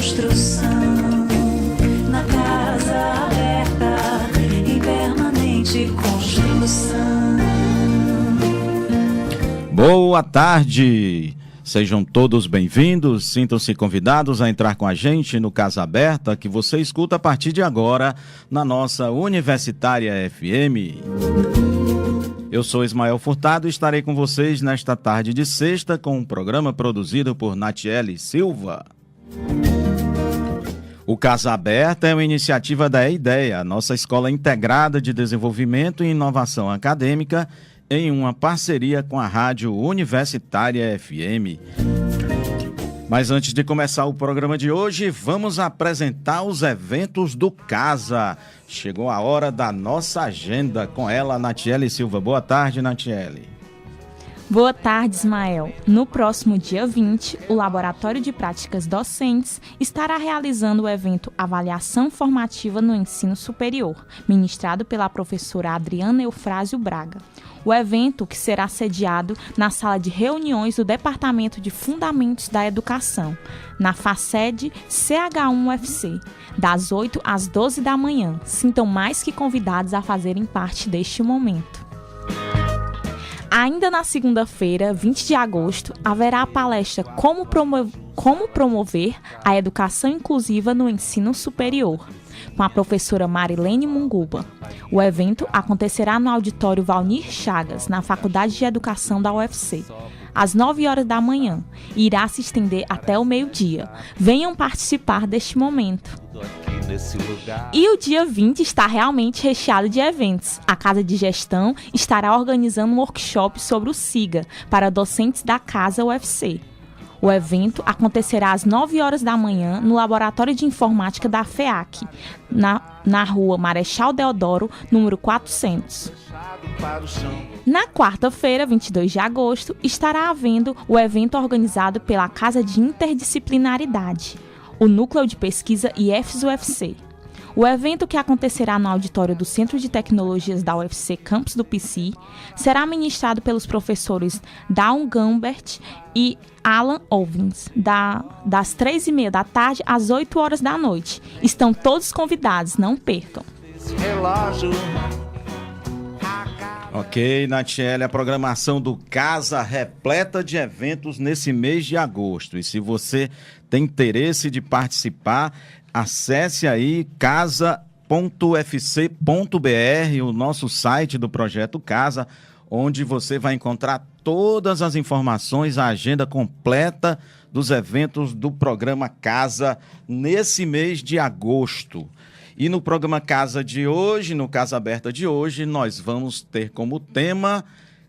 construção, na casa aberta, em permanente construção. Boa tarde! Sejam todos bem-vindos, sintam-se convidados a entrar com a gente no Casa Aberta, que você escuta a partir de agora na nossa Universitária FM. Eu sou Ismael Furtado e estarei com vocês nesta tarde de sexta com um programa produzido por Natiele Silva. O Casa Aberta é uma iniciativa da EIDEA, nossa Escola Integrada de Desenvolvimento e Inovação Acadêmica, em uma parceria com a Rádio Universitária FM. Mas antes de começar o programa de hoje, vamos apresentar os eventos do Casa. Chegou a hora da nossa agenda com ela, Natiele Silva. Boa tarde, Natiele. Boa tarde, Ismael. No próximo dia 20, o Laboratório de Práticas Docentes estará realizando o evento Avaliação Formativa no Ensino Superior, ministrado pela professora Adriana Eufrásio Braga. O evento, que será sediado na sala de reuniões do Departamento de Fundamentos da Educação, na FACED CH1UFC, das 8 às 12 da manhã. Sintam mais que convidados a fazerem parte deste momento. Ainda na segunda-feira, 20 de agosto, haverá a palestra Como promover a educação inclusiva no ensino superior, com a professora Marilene Munguba. O evento acontecerá no auditório Valnir Chagas, na Faculdade de Educação da UFC, às 9 horas da manhã, e irá se estender até o meio-dia. Venham participar deste momento. E o dia 20 está realmente recheado de eventos. A Casa de Gestão estará organizando um workshop sobre o SIGA para docentes da Casa UFC. O evento acontecerá às 9 horas da manhã no Laboratório de Informática da FEAC, na rua Marechal Deodoro, número 400. Na quarta-feira, 22 de agosto, estará havendo o evento organizado pela Casa de Interdisciplinaridade, o Núcleo de Pesquisa IFES-UFC. O evento, que acontecerá no auditório do Centro de Tecnologias da UFC Campus do PC, será ministrado pelos professores Dawn Gambert e Alan Ovens, das 3h30 da tarde às 8 horas da noite. Estão todos convidados, não percam. Ok, Natiele, a programação do Casa repleta de eventos nesse mês de agosto. E se você tem interesse de participar, acesse aí casa.ufc.br, o nosso site do Projeto Casa, onde você vai encontrar todas as informações, a agenda completa dos eventos do programa Casa nesse mês de agosto. E no programa Casa de hoje, no Casa Aberta de hoje, nós vamos ter como tema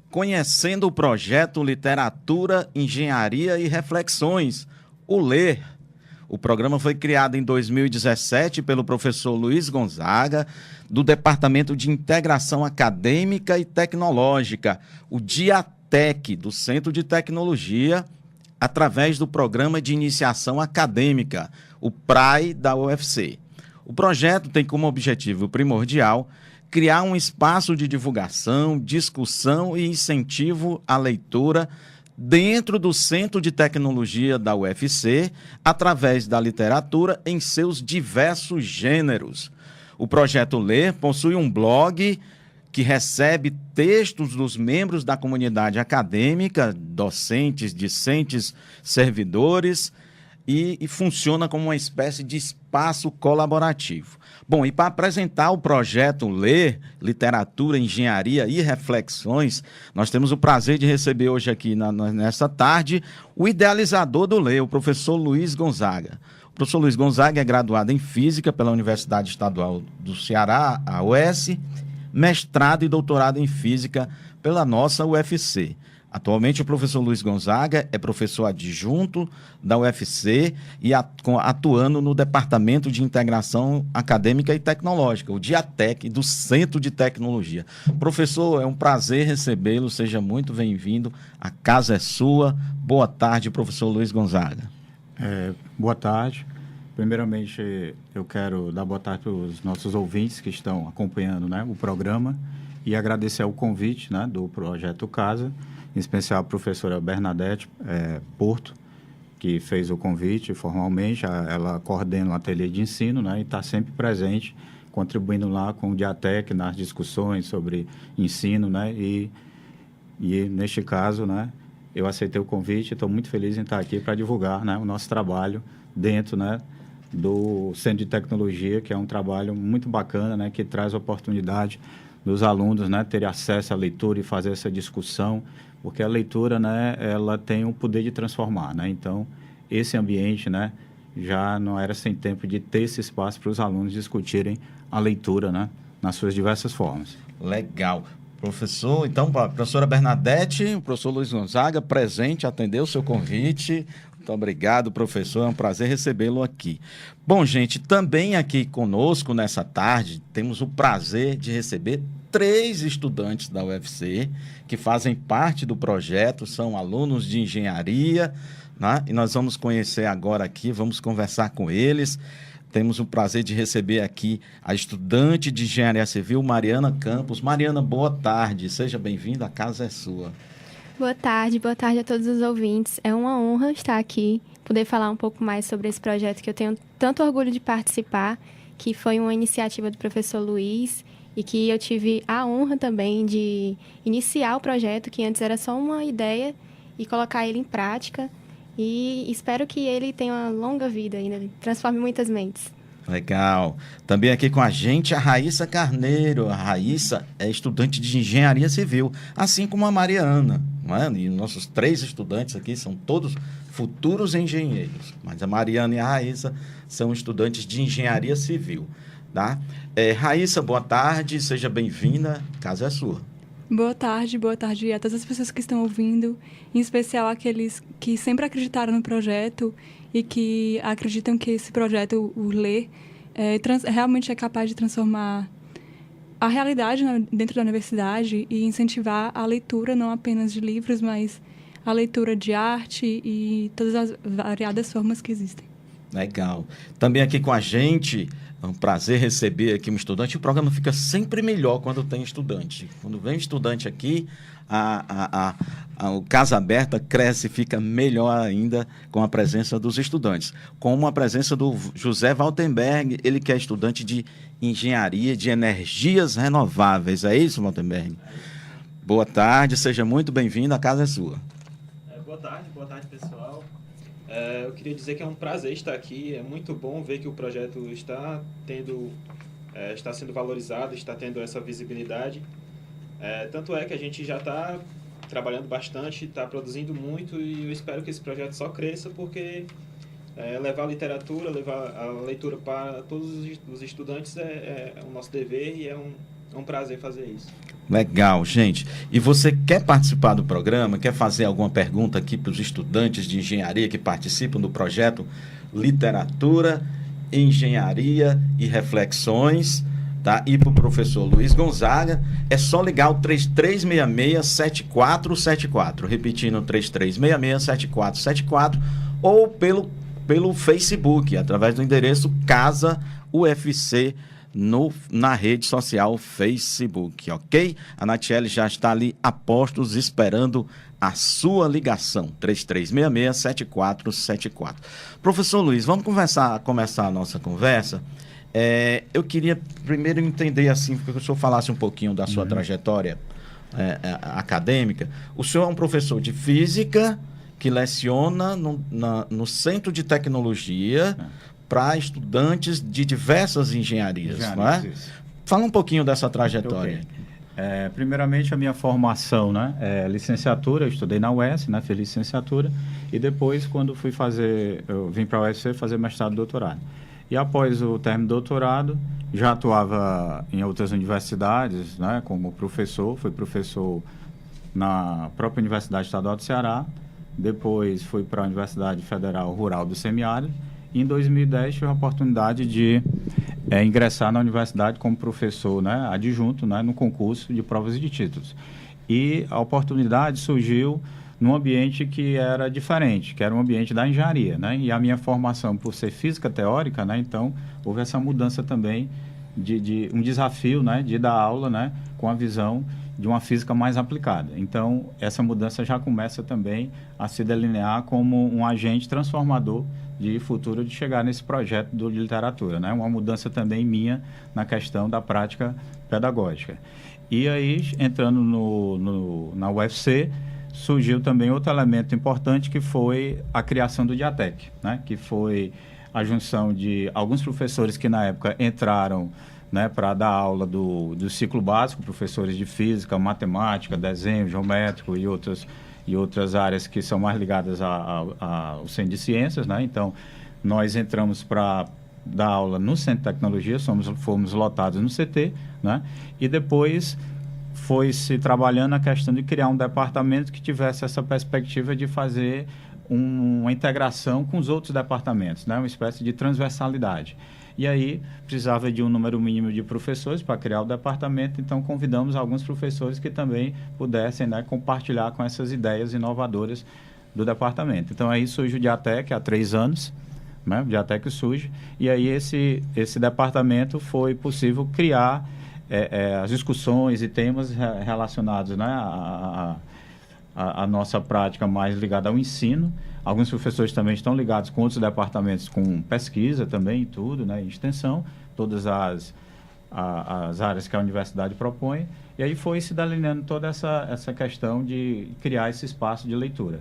Conhecendo o Projeto Literatura, Engenharia e Reflexões, o LER. O programa foi criado em 2017 pelo professor Luiz Gonzaga, do Departamento de Integração Acadêmica e Tecnológica, o DIATEC, do Centro de Tecnologia, através do Programa de Iniciação Acadêmica, o PRAE da UFC. O projeto tem como objetivo primordial criar um espaço de divulgação, discussão e incentivo à leitura dentro do Centro de Tecnologia da UFC, através da literatura em seus diversos gêneros. O projeto LER possui um blog que recebe textos dos membros da comunidade acadêmica, docentes, discentes, servidores, e funciona como uma espécie de espaço colaborativo. Bom, e para apresentar o projeto LER, Literatura, Engenharia e Reflexões, nós temos o prazer de receber hoje aqui, nesta tarde, o idealizador do LER, o professor Luiz Gonzaga. O professor Luiz Gonzaga é graduado em Física pela Universidade Estadual do Ceará, a UES, mestrado e doutorado em Física pela nossa UFC. Atualmente, o professor Luiz Gonzaga é professor adjunto da UFC e atuando no Departamento de Integração Acadêmica e Tecnológica, o DIATEC, do Centro de Tecnologia. Professor, é um prazer recebê-lo, seja muito bem-vindo, a casa é sua. Boa tarde, professor Luiz Gonzaga. Boa tarde. Primeiramente, eu quero dar boa tarde para os nossos ouvintes que estão acompanhando, né, o programa e agradecer o convite, né, do Projeto Casa, em especial a professora Bernadette Porto, que fez o convite formalmente. Ela coordena o ateliê de ensino, né, e está sempre presente, contribuindo lá com o Diatec nas discussões sobre ensino, né, e neste caso, né, eu aceitei o convite e estou muito feliz em estar aqui para divulgar, né, o nosso trabalho dentro, né, do Centro de Tecnologia, que é um trabalho muito bacana, né, que traz oportunidade dos alunos, né, terem acesso à leitura e fazer essa discussão, porque a leitura, né, ela tem o poder de transformar, né? Então, esse ambiente, né, já não era sem tempo de ter esse espaço para os alunos discutirem a leitura, né, nas suas diversas formas. Legal. Professor, então, a professora Bernadette, o professor Luiz Gonzaga, presente, atendeu o seu convite. Muito obrigado, professor. É um prazer recebê-lo aqui. Bom, gente, também aqui conosco nessa tarde, temos o prazer de receber 3 estudantes da UFC que fazem parte do projeto, são alunos de engenharia, né? E nós vamos conhecer agora aqui, vamos conversar com eles. Temos o prazer de receber aqui a estudante de Engenharia Civil, Mariana Campos. Mariana, boa tarde, seja bem-vinda, a casa é sua. Boa tarde a todos os ouvintes. É uma honra estar aqui, poder falar um pouco mais sobre esse projeto que eu tenho tanto orgulho de participar, que foi uma iniciativa do professor Luiz e que eu tive a honra também de iniciar o projeto, que antes era só uma ideia, e colocar ele em prática. E espero que ele tenha uma longa vida ainda, transforme muitas mentes. Legal. Também aqui com a gente a Raíssa Carneiro. A Raíssa é estudante de Engenharia Civil, assim como a Mariana, não é? E nossos 3 estudantes aqui são todos futuros engenheiros, mas a Mariana e a Raíssa são estudantes de Engenharia Civil, tá? Raíssa, boa tarde, seja bem-vinda, a casa é sua. Boa tarde a todas as pessoas que estão ouvindo, em especial aqueles que sempre acreditaram no projeto e que acreditam que esse projeto, o Ler, realmente é capaz de transformar a realidade dentro da universidade e incentivar a leitura não apenas de livros, mas a leitura de arte e todas as variadas formas que existem. Legal. Também aqui com a gente, é um prazer receber aqui um estudante. O programa fica sempre melhor quando tem estudante. Quando vem estudante aqui, o Casa Aberta cresce e fica melhor ainda com a presença dos estudantes. Como a presença do José Waltenberg, ele que é estudante de Engenharia de Energias Renováveis. É isso, Waltenberg? Boa tarde, seja muito bem-vindo, a casa é sua. Boa tarde, pessoal. Eu queria dizer que é um prazer estar aqui, é muito bom ver que o projeto está sendo valorizado, está tendo essa visibilidade. Tanto é que a gente já está trabalhando bastante, está produzindo muito e eu espero que esse projeto só cresça porque levar a literatura, levar a leitura para todos os estudantes é o nosso dever e é um prazer fazer isso. Legal, gente. E você quer participar do programa? Quer fazer alguma pergunta aqui para os estudantes de engenharia que participam do projeto Literatura, Engenharia e Reflexões, tá? E para o professor Luiz Gonzaga, é só ligar o 3366-7474. Repetindo, 3366-7474 ou pelo Facebook, através do endereço Casa UFC na rede social Facebook, ok? A Natiele já está ali a postos esperando a sua ligação, 3366-7474. Professor Luiz, vamos começar a nossa conversa. Eu queria primeiro entender, assim, que o senhor falasse um pouquinho da sua trajetória acadêmica. O senhor é um professor de física que leciona no Centro de Tecnologia para estudantes de diversas engenharias, não é? Fala um pouquinho dessa trajetória. Okay. Primeiramente, a minha formação, né, licenciatura, eu estudei na UES, né, fiz licenciatura, e depois, quando eu vim para a UFC fazer mestrado e doutorado. E após o término do doutorado, já atuava em outras universidades, né, como professor, fui professor na própria Universidade Estadual do Ceará, depois fui para a Universidade Federal Rural do Semiárido, e em 2010 tive a oportunidade de ingressar na universidade como professor, né, adjunto, né, no concurso de provas e de títulos. E a oportunidade surgiu num ambiente que era diferente, que era um ambiente da engenharia, né? E a minha formação por ser física teórica, né? Então, houve essa mudança também de um desafio, né? De dar aula, né? Com a visão de uma física mais aplicada. Então, essa mudança já começa também a se delinear como um agente transformador de futuro de chegar nesse projeto de literatura, né? Uma mudança também minha na questão da prática pedagógica. E aí, entrando na UFC, surgiu também outro elemento importante, que foi a criação do Diatec, né? Que foi a junção de alguns professores que na época entraram, né, para dar aula do ciclo básico, professores de física, matemática, desenho geométrico e outras áreas que são mais ligadas ao centro de ciências, né? Então, nós entramos para dar aula no Centro de Tecnologia, fomos lotados no CT, né? E depois foi se trabalhando a questão de criar um departamento que tivesse essa perspectiva de fazer uma integração com os outros departamentos, né? Uma espécie de transversalidade. E aí, precisava de um número mínimo de professores para criar o departamento, então convidamos alguns professores que também pudessem, né, compartilhar com essas ideias inovadoras do departamento. Então, aí surge o Diatec há 3 anos, né? O Diatec surge, e aí esse departamento foi possível criar as discussões e temas relacionados, né, a nossa prática mais ligada ao ensino. Alguns professores também estão ligados com outros departamentos, com pesquisa também e tudo, né, extensão, todas as áreas que a universidade propõe. E aí foi se delineando toda essa questão de criar esse espaço de leitura.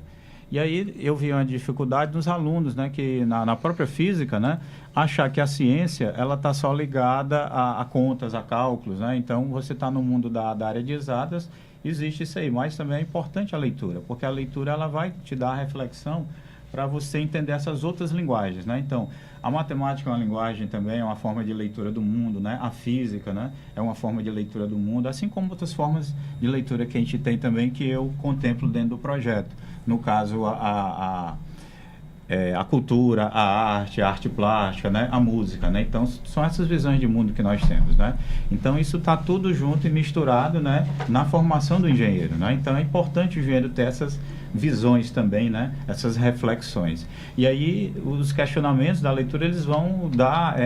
E aí eu vi uma dificuldade nos alunos, né, que na própria física, né, achar que a ciência ela está só ligada a contas, a cálculos, né? Então você está no mundo da área de exatas, existe isso aí, mas também é importante a leitura, porque a leitura ela vai te dar a reflexão para você entender essas outras linguagens, né? Então, a matemática é uma linguagem também, é uma forma de leitura do mundo, né? A física, né, é uma forma de leitura do mundo, assim como outras formas de leitura que a gente tem também, que eu contemplo dentro do projeto. No caso, a cultura, a arte plástica, né? A música, né? Então, são essas visões de mundo que nós temos, né? Então, isso está tudo junto e misturado, né, na formação do engenheiro, né? Então, é importante o engenheiro ter essas visões também, né? Essas reflexões. E aí, os questionamentos da leitura, eles vão dar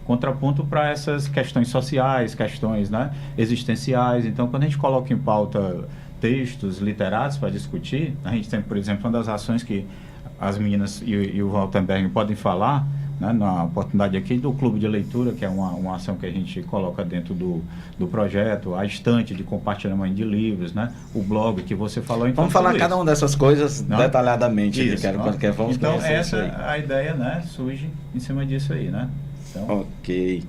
contraponto para essas questões sociais, questões, né, existenciais. Então, quando a gente coloca em pauta textos literados para discutir, a gente tem, por exemplo, uma das ações que as meninas e o Waltenberg podem falar, né, na oportunidade aqui do Clube de Leitura, que é uma ação que a gente coloca dentro do projeto, a estante de compartilhamento de livros, né, o blog que você falou. Então, vamos falar cada uma dessas coisas, não, detalhadamente. Isso, vamos então, essa aí. A ideia, né, surge em cima disso aí, né? Então... Ok.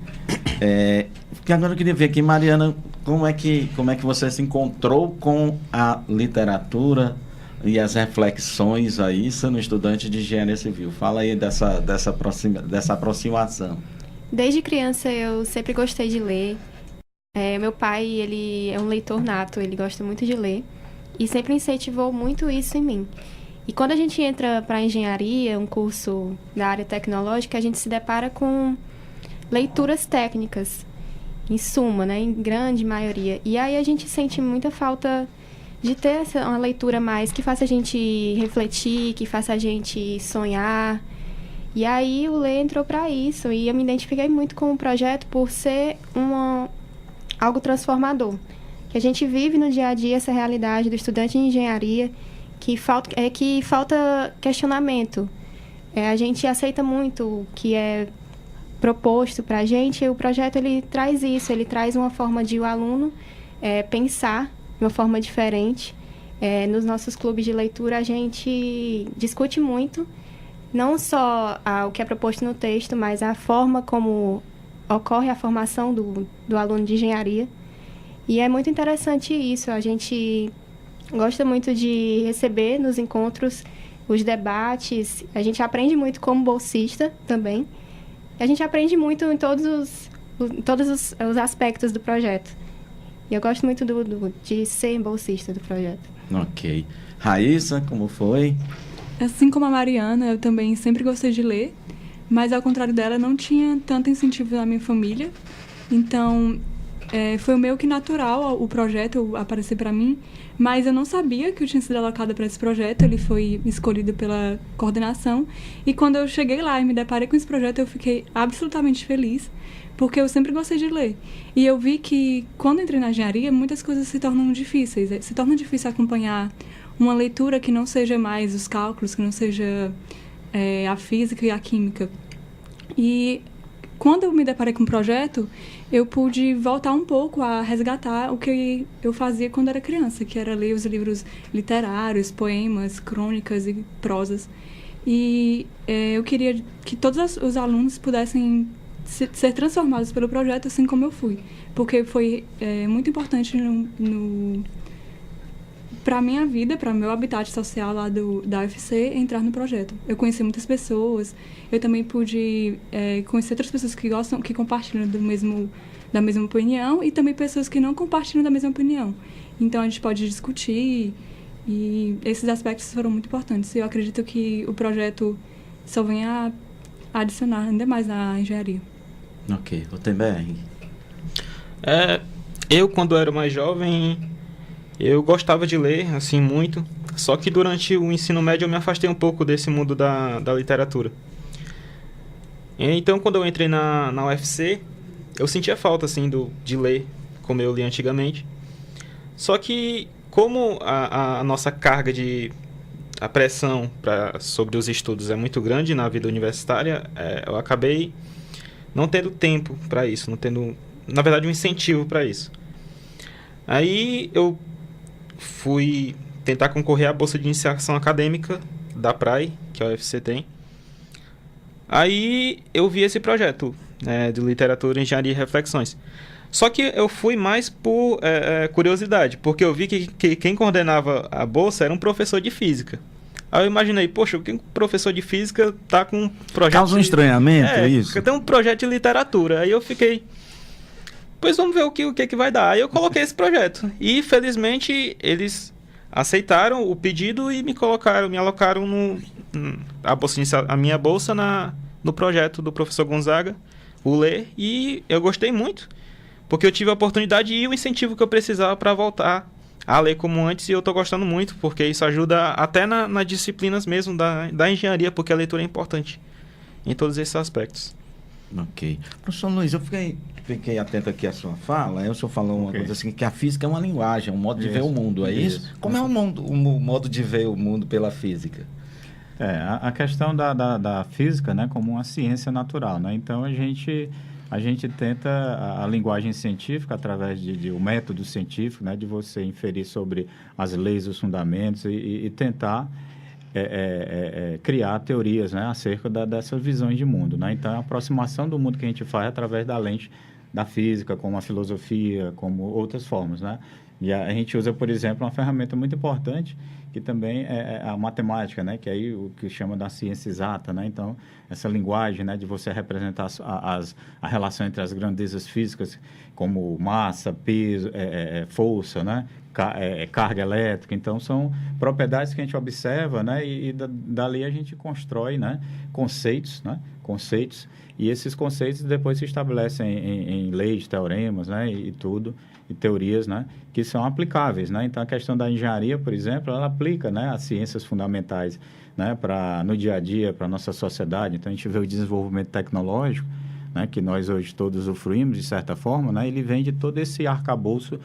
Agora eu queria ver aqui, Mariana, como é que você se encontrou com a literatura e as reflexões aí, sendo estudante de engenharia civil? Fala aí dessa aproximação. Desde criança eu sempre gostei de ler. Meu pai, ele é um leitor nato, ele gosta muito de ler e sempre incentivou muito isso em mim. E quando a gente entra para a engenharia, um curso da área tecnológica, a gente se depara com leituras técnicas, em suma, né, em grande maioria. E aí a gente sente muita falta de ter uma leitura mais que faça a gente refletir, que faça a gente sonhar. E aí o Lê entrou para isso, e eu me identifiquei muito com o projeto por ser algo transformador. Que a gente vive no dia a dia essa realidade do estudante de engenharia, que falta questionamento. A gente aceita muito o que é proposto para a gente, e o projeto ele traz isso, ele traz uma forma de o aluno pensar de uma forma diferente. Nos nossos clubes de leitura a gente discute muito, não só o que é proposto no texto, mas a forma como ocorre a formação do aluno de engenharia. E é muito interessante isso, a gente gosta muito de receber nos encontros os debates, a gente aprende muito como bolsista também. A gente aprende muito em todos os aspectos do projeto. E eu gosto muito de ser bolsista do projeto. Ok. Raíssa, como foi? Assim como a Mariana, eu também sempre gostei de ler, mas ao contrário dela, não tinha tanto incentivo na minha família. Então, foi meio que natural o projeto aparecer para mim, mas eu não sabia que eu tinha sido alocada para esse projeto. Ele foi escolhido pela coordenação, e quando eu cheguei lá e me deparei com esse projeto, eu fiquei absolutamente feliz, porque eu sempre gostei de ler. E eu vi que, quando entrei na engenharia, muitas coisas se tornam difíceis. Se torna difícil acompanhar uma leitura que não seja mais os cálculos, que não seja a física e a química. E quando eu me deparei com o projeto, eu pude voltar um pouco a resgatar o que eu fazia quando era criança, que era ler os livros literários, poemas, crônicas e prosas. E eu queria que todos os alunos pudessem ser transformados pelo projeto, assim como eu fui. Porque foi muito importante para a minha vida, para o meu habitat social lá da UFC, entrar no projeto. Eu conheci muitas pessoas, eu também pude conhecer outras pessoas que gostam, que compartilham da mesma opinião, e também pessoas que não compartilham da mesma opinião. Então, a gente pode discutir, e esses aspectos foram muito importantes. Eu acredito que o projeto só vem a adicionar ainda mais na engenharia. Ok, o TBR. Eu, quando era mais jovem, eu gostava de ler, assim, muito. Só que durante o ensino médio eu me afastei um pouco desse mundo da literatura. Então, quando eu entrei na UFC, eu sentia falta, assim, de ler, como eu li antigamente. Só que, como a nossa carga a pressão sobre os estudos é muito grande na vida universitária, eu acabei não tendo tempo para isso, não tendo, na verdade, um incentivo para isso. Aí eu fui tentar concorrer à bolsa de iniciação acadêmica da PRAE, que a UFC tem. Aí eu vi esse projeto de literatura, engenharia e reflexões. Só que eu fui mais por curiosidade, porque eu vi que quem coordenava a bolsa era um professor de física. Aí eu imaginei, poxa, que um professor de física tá com um projeto... Causa um estranhamento, isso? Tem um projeto de literatura. Aí eu fiquei... Pois vamos ver o que vai dar. Aí eu coloquei esse projeto. E, felizmente, eles aceitaram o pedido e me alocaram a minha bolsa no projeto do professor Gonzaga, o Ler. E eu gostei muito, porque eu tive a oportunidade e o incentivo que eu precisava para voltar a ler como antes, e eu estou gostando muito, porque isso ajuda até nas disciplinas mesmo da engenharia, porque a leitura é importante em todos esses aspectos. Ok. Professor Luiz, eu fiquei atento aqui à sua fala. Aí o senhor falou uma coisa assim, que a física é uma linguagem, um modo de ver o mundo, é isso? Como é o modo de ver o mundo pela física? A questão da física, né, como uma ciência natural, né? Então, a gente tenta a linguagem científica através o método científico, né, de você inferir sobre as leis, os fundamentos e tentar criar teorias, né, acerca dessas visões de mundo, né? Então, a aproximação do mundo que a gente faz é através da lente da física, como a filosofia, como outras formas, né? E a gente usa, por exemplo, uma ferramenta muito importante, que também é a matemática, né? Que é aí o que chama da ciência exata, né? Então, essa linguagem, né, de você representar a relação entre as grandezas físicas, como massa, peso, força, né? Carga elétrica. Então, são propriedades que a gente observa, né? E dali a gente constrói, né, conceitos, né? E esses conceitos depois se estabelecem em leis, teoremas, né? E tudo, e teorias, né, que são aplicáveis, né? Então, a questão da engenharia, por exemplo, ela aplica, né, as ciências fundamentais, né, no dia a dia, para a nossa sociedade. Então, a gente vê o desenvolvimento tecnológico, né, que nós hoje todos usufruímos, de certa forma, né? Ele vem de todo esse arcabouço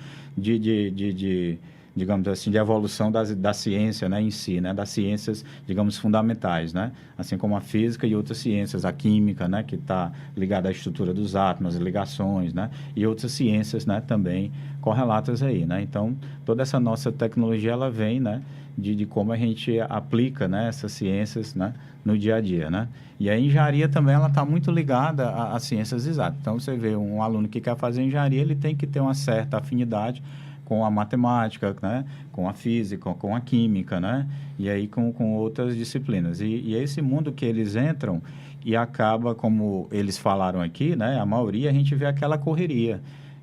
digamos assim, de evolução da ciência, né, em si, né, das ciências, digamos, fundamentais, né, assim como a física e outras ciências, a química, né, que está ligada à estrutura dos átomos, as ligações, né, e outras ciências, né, também correlatas aí, né. Então, toda essa nossa tecnologia, ela vem, né, de como a gente aplica, né, essas ciências, né, no dia a dia, né. E a engenharia também, ela está muito ligada às ciências exatas. Então, você vê um aluno que quer fazer engenharia, ele tem que ter uma certa afinidade com a matemática, né, com a física, com a química, né, e aí com outras disciplinas. E esse mundo que eles entram e acaba, como eles falaram aqui, né, a maioria a gente vê aquela correria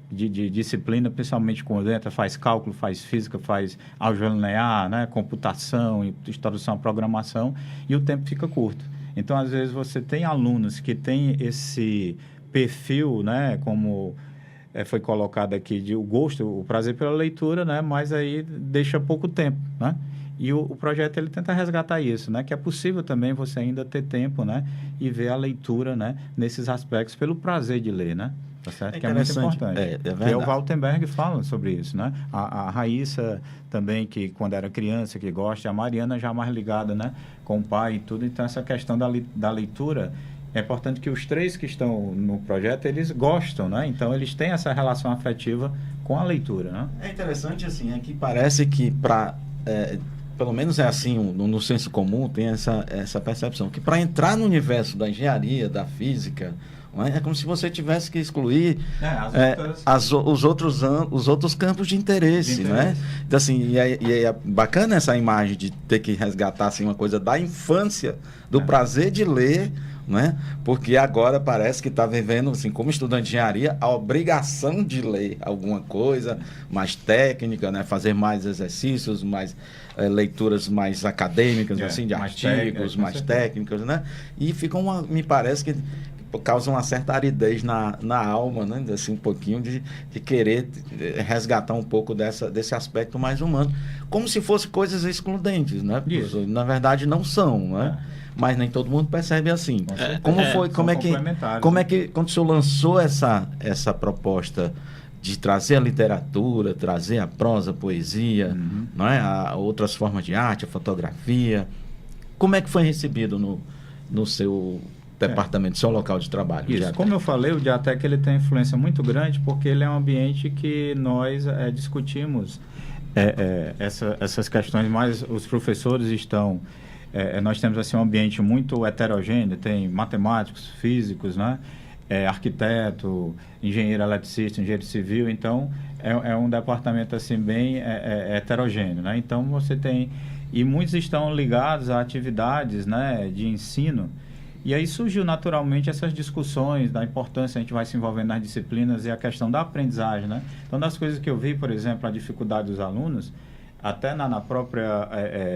de disciplina, principalmente quando entra, faz cálculo, faz física, faz álgebra linear, né, computação, introdução à programação, e o tempo fica curto. Então, às vezes, você tem alunos que têm esse perfil, né, como foi colocado aqui de o gosto, o prazer pela leitura, né? Mas aí deixa pouco tempo, né? E o projeto ele tenta resgatar isso, né? Que é possível também você ainda ter tempo, né? E ver a leitura, né? Nesses aspectos pelo prazer de ler, né? Tá certo? Que é muito importante. Que o Waltenberg fala sobre isso, né? A Raíssa também, que quando era criança, que gosta, a Mariana já mais ligada, né? Com o pai e tudo. Então, essa questão da leitura, é importante que os 3 que estão no projeto, eles gostam, né? Então, eles têm essa relação afetiva com a leitura, né? É interessante, assim, é que parece que pelo menos é assim, no senso comum, tem essa percepção, que para entrar no universo da engenharia, da física, não é como se você tivesse que excluir os outros campos de interesse, não é? Então, assim, e é bacana essa imagem de ter que resgatar assim, uma coisa da infância, do prazer de ler, né? Porque agora parece que está vivendo, assim, como estudante de engenharia, a obrigação de ler alguma coisa mais técnica, né? Fazer mais exercícios, mais leituras mais acadêmicas, assim, de artigos mais técnicos, né? E fica me parece que causa uma certa aridez na alma, né? Assim, um pouquinho de querer resgatar um pouco desse aspecto mais humano, como se fossem coisas excludentes, né? Na verdade não são, né? Mas nem todo mundo percebe assim. Como é que quando o senhor lançou essa proposta de trazer a literatura, trazer a prosa, a poesia, não é? Outras formas de arte, a fotografia, como é que foi recebido no seu departamento, seu local de trabalho? Isso, como eu falei, o Diatec ele tem influência muito grande porque ele é um ambiente que nós discutimos essas questões, mas os professores estão... nós temos assim, um ambiente muito heterogêneo, tem matemáticos, físicos, né? Arquiteto, engenheiro eletricista, engenheiro civil, então é um departamento assim bem heterogêneo, né? Então você tem... E muitos estão ligados a atividades, né, de ensino. E aí surgiu naturalmente essas discussões da importância, a gente vai se envolvendo nas disciplinas e a questão da aprendizagem, né? Então, das coisas que eu vi, por exemplo, a dificuldade dos alunos, até na própria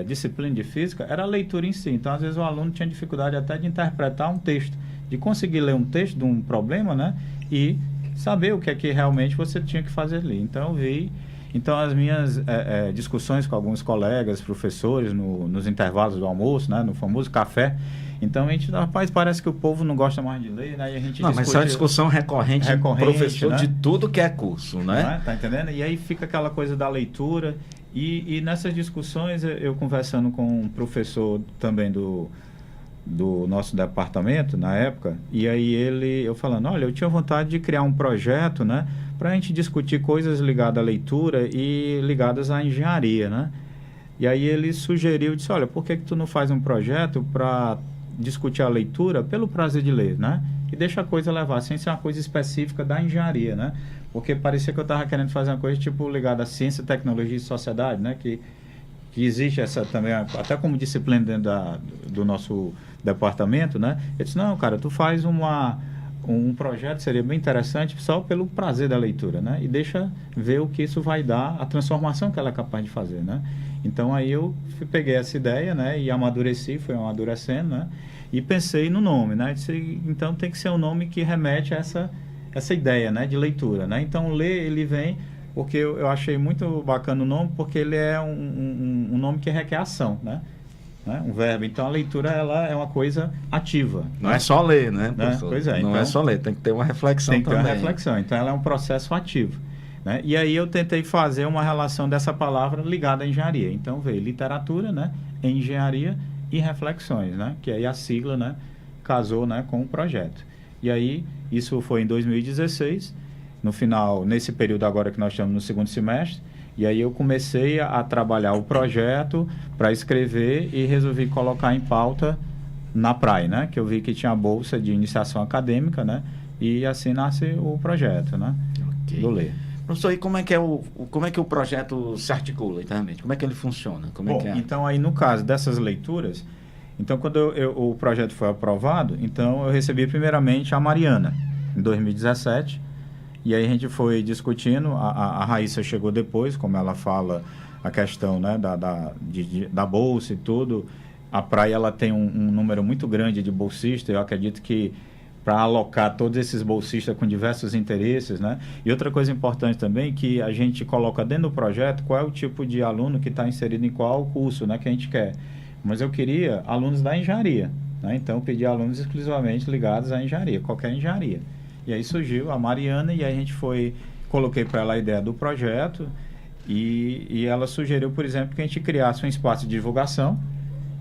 disciplina de física, era a leitura em si. Então, às vezes o aluno tinha dificuldade até de interpretar um texto, de conseguir ler um texto de um problema, né? E saber o que é que realmente você tinha que fazer ali. Então, eu vi... Então, as minhas discussões com alguns colegas, professores, nos intervalos do almoço, né? No famoso café. Então, a gente, rapaz, parece que o povo não gosta mais de ler, né? E a gente mas isso é uma discussão recorrente professor, né? De tudo que é curso, né? Não é? Tá entendendo? E aí fica aquela coisa da leitura. E nessas discussões, eu conversando com um professor também do nosso departamento, na época, e aí eu falando, olha, eu tinha vontade de criar um projeto, né? Para a gente discutir coisas ligadas à leitura e ligadas à engenharia, né? E aí ele sugeriu, disse, olha, por que tu não faz um projeto para discutir a leitura pelo prazer de ler, né? E deixa a coisa levar, sem ser uma coisa específica da engenharia, né? Porque parecia que eu estava querendo fazer uma coisa tipo ligada à ciência, tecnologia e sociedade, né? Que existe essa também, até como disciplina dentro do nosso departamento, né? Eu disse, não, cara, tu faz um projeto, seria bem interessante só pelo prazer da leitura, né? E deixa ver o que isso vai dar, a transformação que ela é capaz de fazer, né? Então, aí eu peguei essa ideia, né? E amadureci, foi amadurecendo, né? E pensei no nome, né? Disse, então, tem que ser um nome que remete a essa ideia, né? De leitura, né? Então, ler, ele vem... Porque eu achei muito bacana o nome, porque ele é um nome que requer ação, né? Um verbo. Então, a leitura, ela é uma coisa ativa. Não é só ler, né? Pois é. Não então, é só ler, tem que ter uma reflexão também. Tem que ter uma reflexão. Então, ela é um processo ativo. Né? E aí, eu tentei fazer uma relação dessa palavra ligada à engenharia. Então, veio literatura, né? Engenharia e reflexões, né? Que aí a sigla, né? Casou, né? Com o projeto. E aí, isso foi em 2016. No final, nesse período agora que nós estamos no segundo semestre, e aí eu comecei a trabalhar o projeto para escrever e resolvi colocar em pauta na PRAE, né? Que eu vi que tinha a bolsa de iniciação acadêmica, né? E assim nasce o projeto, né? Do Ler. Professor, e como é que o projeto se articula internamente? Como é que ele funciona? Então aí no caso dessas leituras, então quando o projeto foi aprovado, então eu recebi primeiramente a Mariana, em 2017, e aí a gente foi discutindo, a Raíssa chegou depois, como ela fala, a questão, né, da bolsa e tudo. A praia ela tem um número muito grande de bolsistas, eu acredito que para alocar todos esses bolsistas com diversos interesses, né? E outra coisa importante também, que a gente coloca dentro do projeto qual é o tipo de aluno que está inserido em qual curso, né, que a gente quer. Mas eu queria alunos da engenharia, né? Então eu pedi alunos exclusivamente ligados à engenharia, qualquer engenharia. E aí surgiu a Mariana, e aí a gente coloquei para ela a ideia do projeto, e ela sugeriu, por exemplo, que a gente criasse um espaço de divulgação,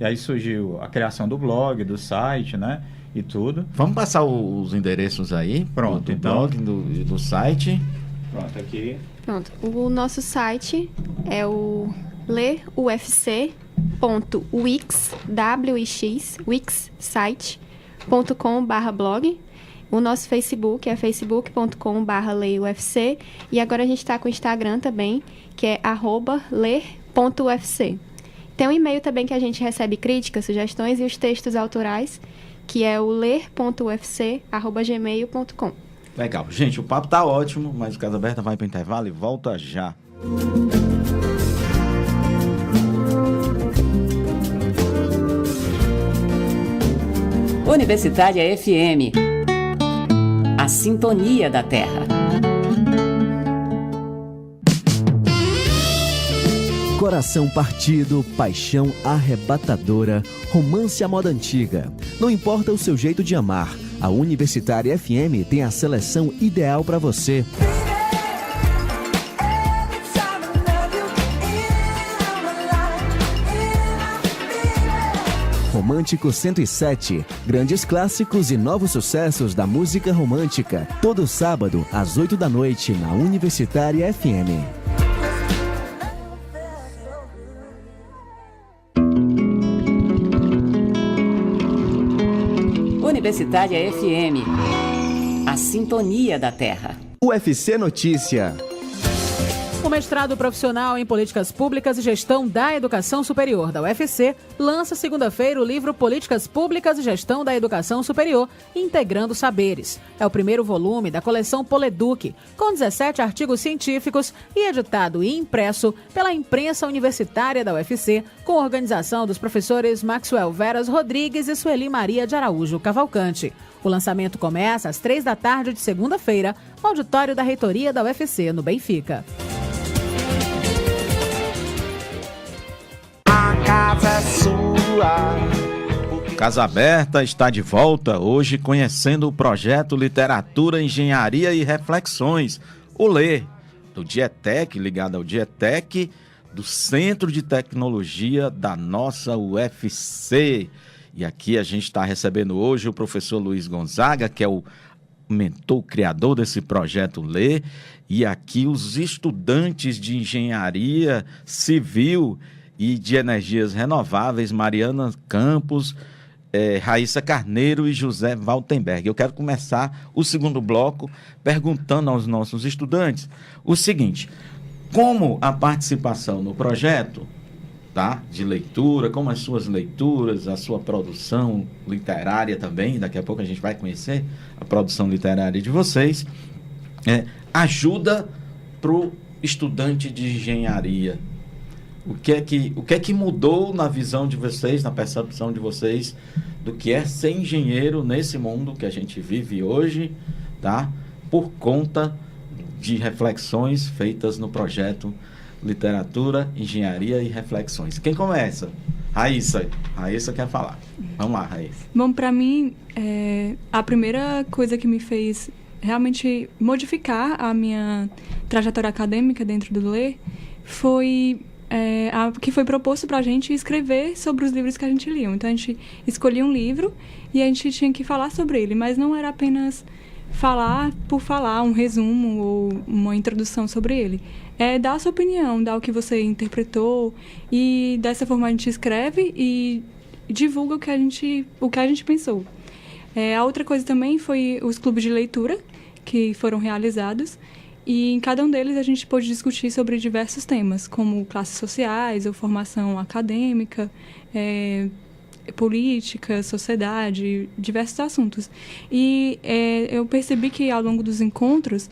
e aí surgiu a criação do blog, do site, né? E tudo. Vamos passar os endereços aí? Pronto, do então. blog, do site. Pronto, aqui. Pronto. O nosso site é o wixsite.com/blog. O nosso Facebook é facebook.com/lerufc. E agora a gente está com o Instagram também, que é @ler.ufc. Tem um e-mail também que a gente recebe críticas, sugestões e os textos autorais, que é o ler.ufc@gmail.com. Legal. Gente, o papo tá ótimo, mas o Casa Aberta vai para o intervalo e volta já. Universitária FM. A sintonia da Terra. Coração partido, paixão arrebatadora, romance à moda antiga. Não importa o seu jeito de amar, a Universitária FM tem a seleção ideal para você. Romântico 107, grandes clássicos e novos sucessos da música romântica, todo sábado às 8 da noite na Universitária FM. Universitária FM. A sintonia da Terra. UFC Notícia. O mestrado profissional em Políticas Públicas e Gestão da Educação Superior da UFC lança segunda-feira o livro Políticas Públicas e Gestão da Educação Superior, Integrando Saberes. É o primeiro volume da coleção Poleduc, com 17 artigos científicos e editado e impresso pela imprensa universitária da UFC, com organização dos professores Maxwell Veras Rodrigues e Sueli Maria de Araújo Cavalcante. O lançamento começa às 3 da tarde de segunda-feira, no auditório da reitoria da UFC, no Benfica. Casa é sua. Casa Aberta está de volta, hoje conhecendo o projeto Literatura, Engenharia e Reflexões, o LE, do Dietec, ligado ao Dietec, do Centro de Tecnologia da nossa UFC. E aqui a gente está recebendo hoje o professor Luiz Gonzaga, que é o mentor, criador desse projeto LE, e aqui os estudantes de Engenharia Civil e de Energias Renováveis, Mariana Campos, Raíssa Carneiro e José Waltenberg. Eu quero começar o segundo bloco perguntando aos nossos estudantes o seguinte: como a participação no projeto, tá, de leitura, como as suas leituras, a sua produção literária também, daqui a pouco a gente vai conhecer a produção literária de vocês, ajuda para o estudante de engenharia. O que é que mudou na visão de vocês, na percepção de vocês, do que é ser engenheiro nesse mundo que a gente vive hoje, tá? Por conta de reflexões feitas no projeto Literatura, Engenharia e Reflexões. Quem começa? Raíssa. Raíssa quer falar. Vamos lá, Raíssa. Bom, para mim, a primeira coisa que me fez realmente modificar a minha trajetória acadêmica dentro do LE foi que foi proposto para a gente escrever sobre os livros que a gente lia. Então, a gente escolhia um livro e a gente tinha que falar sobre ele, mas não era apenas falar por falar, um resumo ou uma introdução sobre ele. É dar a sua opinião, dar o que você interpretou, e dessa forma a gente escreve e divulga o que a gente pensou. A outra coisa também foi os clubes de leitura que foram realizados, e em cada um deles a gente pôde discutir sobre diversos temas, como classes sociais ou formação acadêmica, política, sociedade, diversos assuntos. E eu percebi que ao longo dos encontros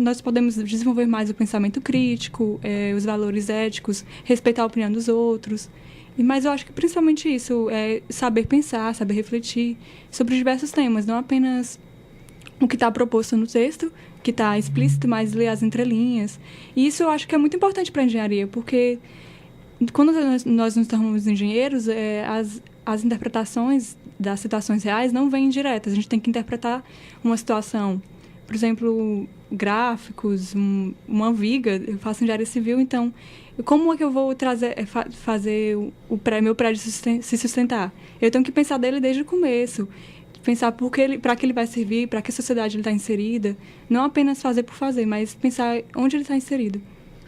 nós podemos desenvolver mais o pensamento crítico, os valores éticos, respeitar a opinião dos outros. Mas eu acho que principalmente isso, é saber pensar, saber refletir sobre diversos temas, não apenas o que está proposto no texto, que está explícito, mas ler as entrelinhas. E isso eu acho que é muito importante para a engenharia, porque quando nós nos tornamos engenheiros, as interpretações das situações reais não vêm diretas. A gente tem que interpretar uma situação, por exemplo, gráficos, uma viga. Eu faço engenharia civil, então como é que eu vou fazer meu prédio se sustentar? Eu tenho que pensar dele desde o começo, pensar para que ele vai servir, para que sociedade ele está inserida, não apenas fazer por fazer, mas pensar onde ele está inserido.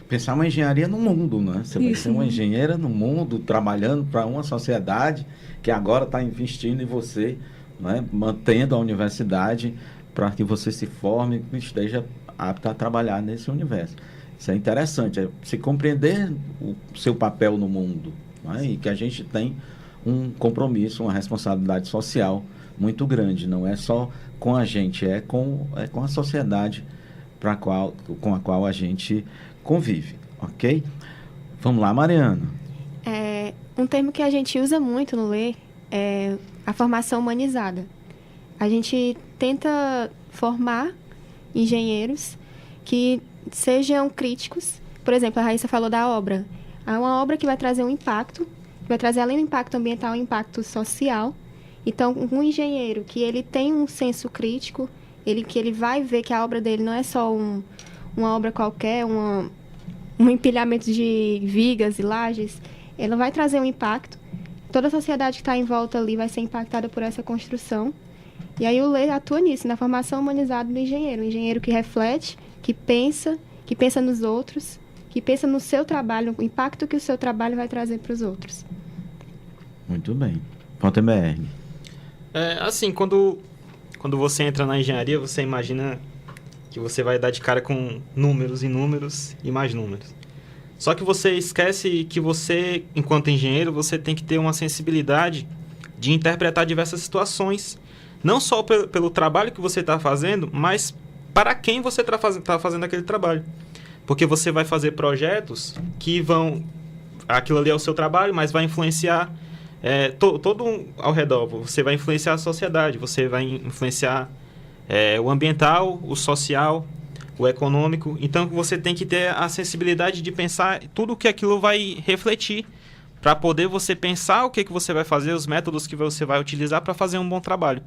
Pensar uma engenharia no mundo, né? Você vai ser uma engenheira no mundo, trabalhando para uma sociedade que agora está investindo em você, né? Mantendo a universidade para que você se forme e esteja apto a trabalhar nesse universo. Isso é interessante, é se compreender o seu papel no mundo, né? E que a gente tem um compromisso, uma responsabilidade social muito grande, não é só com a gente, é com a sociedade com a qual a gente convive, ok? Vamos lá, Mariana. Um termo que a gente usa muito no LER é a formação humanizada. A gente tenta formar engenheiros que sejam críticos. Por exemplo, a Raíssa falou da obra. É uma obra que vai trazer um impacto, vai trazer além do impacto ambiental, um impacto social. Então, um engenheiro que ele tem um senso crítico, que ele vai ver que a obra dele não é só uma obra qualquer, um empilhamento de vigas e lajes, ele vai trazer um impacto. Toda a sociedade que está em volta ali vai ser impactada por essa construção. E aí o LER atua nisso, na formação humanizada do engenheiro. Um engenheiro que reflete, que pensa nos outros, que pensa no seu trabalho, o impacto que o seu trabalho vai trazer para os outros. Muito bem. Fontenberg. Assim, quando você entra na engenharia, você imagina que você vai dar de cara com números e números e mais números. Só que você esquece que você, enquanto engenheiro, você tem que ter uma sensibilidade de interpretar diversas situações, não só pelo trabalho que você está fazendo, mas para quem você está fazendo aquele trabalho. Porque você vai fazer projetos que vão... Aquilo ali é o seu trabalho, mas vai influenciar todo ao redor. Você vai influenciar a sociedade, você vai influenciar o ambiental, o social, o econômico. Então, você tem que ter a sensibilidade de pensar tudo o que aquilo vai refletir, para poder você pensar o que você vai fazer, os métodos que você vai utilizar para fazer um bom trabalho.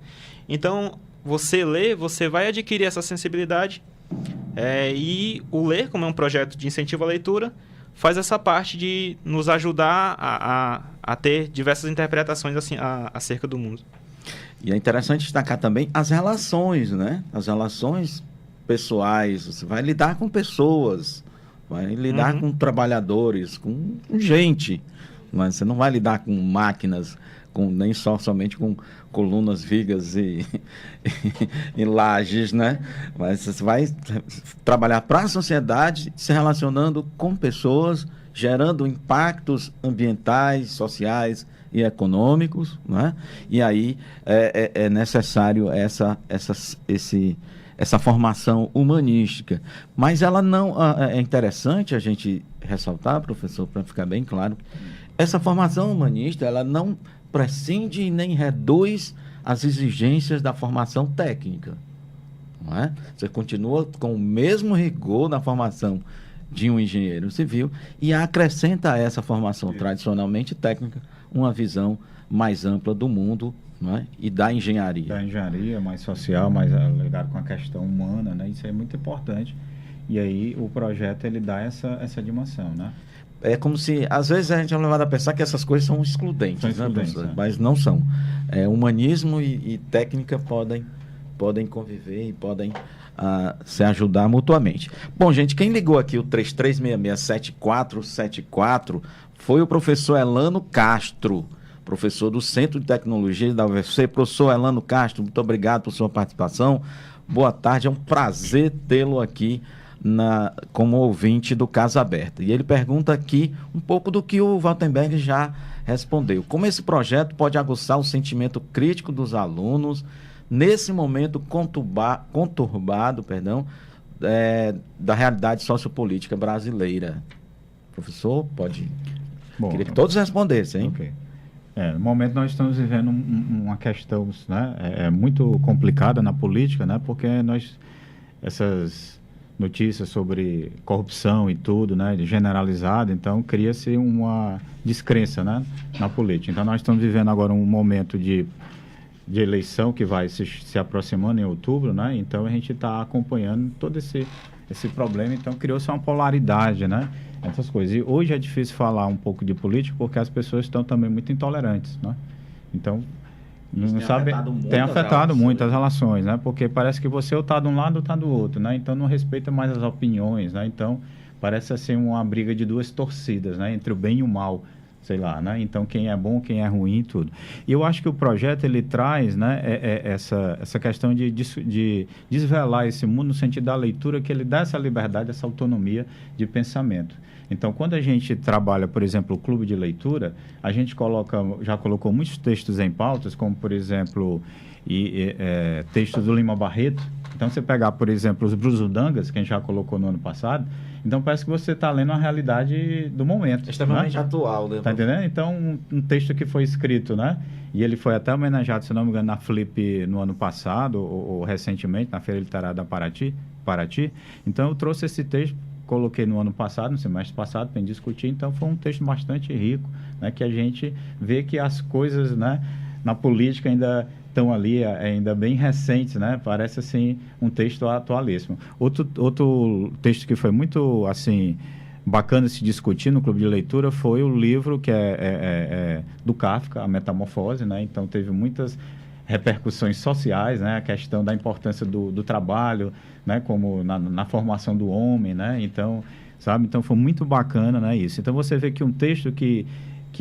Então, você lê, você vai adquirir essa sensibilidade, e o LER, como é um projeto de incentivo à leitura, faz essa parte de nos ajudar a ter diversas interpretações assim, acerca do mundo. E é interessante destacar também as relações, né? As relações pessoais. Você vai lidar com pessoas, vai lidar com trabalhadores, com gente. Mas você não vai lidar com máquinas, nem somente com colunas, vigas e lajes, né? Mas você vai trabalhar para a sociedade, se relacionando com pessoas, gerando impactos ambientais, sociais e econômicos, né? E aí é necessário essa formação humanística. Mas ela não... É interessante a gente ressaltar, professor, para ficar bem claro, essa formação humanista, ela não prescinde e nem reduz as exigências da formação técnica. Não é? Você continua com o mesmo rigor na formação de um engenheiro civil e acrescenta a essa formação tradicionalmente técnica uma visão mais ampla do mundo, não é? E da engenharia. Da engenharia, mais social, mais ligado com a questão humana, né? Isso é muito importante. E aí o projeto ele dá essa dimensão, né? É como se, às vezes, a gente é levado a pensar que essas coisas são excludentes, né, professor? Mas não são. Humanismo e técnica podem conviver e podem se ajudar mutuamente. Bom, gente, quem ligou aqui o 3366-7474 foi o professor Elano Castro, professor do Centro de Tecnologia da UFC. Professor Elano Castro, muito obrigado por sua participação. Boa tarde, é um prazer tê-lo aqui como ouvinte do Casa Aberta. E ele pergunta aqui um pouco do que o Valtenberg já respondeu. Como esse projeto pode aguçar o sentimento crítico dos alunos nesse momento conturbado, da realidade sociopolítica brasileira? Professor, pode Bom, Queria que todos respondessem, hein? Ok. No momento nós estamos vivendo uma questão, né, muito complicada na política, né, porque essas notícias sobre corrupção e tudo, né, generalizada, então cria-se uma descrença, né, na política. Então nós estamos vivendo agora um momento de eleição que vai se aproximando em outubro, né, então a gente está acompanhando todo esse problema, então criou-se uma polaridade, né, essas coisas. E hoje é difícil falar um pouco de política porque as pessoas estão também muito intolerantes, né? Então, tem afetado muito as relações, né? Porque parece que você ou está de um lado ou está do outro, né? Então, não respeita mais as opiniões, né? Então, parece assim uma briga de duas torcidas, né? Entre o bem e o mal, sei lá, né? Então, quem é bom, quem é ruim e tudo. E eu acho que o projeto, ele traz, né? Essa questão de desvelar esse mundo no sentido da leitura, que ele dá essa liberdade, essa autonomia de pensamento. Então, quando a gente trabalha, por exemplo, o clube de leitura, a gente já colocou muitos textos em pautas, como, por exemplo, textos do Lima Barreto. Então, você pegar, por exemplo, os Brusudangas, que a gente já colocou no ano passado, então parece que você está lendo a realidade do momento. Extremamente atual, né? Está entendendo? Então, um texto que foi escrito, né? E ele foi até homenageado, se não me engano, na Flip no ano passado, ou recentemente, na Feira Literária da Paraty. Então, eu trouxe esse texto, coloquei no ano passado, no semestre passado, para discutir. Então, foi um texto bastante rico, né? Que a gente vê que as coisas, né, na política ainda estão ali, ainda bem recentes, né? Parece, assim, um texto atualíssimo. Outro texto que foi muito, assim, bacana se discutir no clube de leitura foi o livro que é do Kafka, A Metamorfose, né? Então, teve muitas repercussões sociais, né? A questão da importância do trabalho, né? Como na formação do homem, né? Então, sabe? Então, foi muito bacana, né? Isso. Então, você vê que um texto que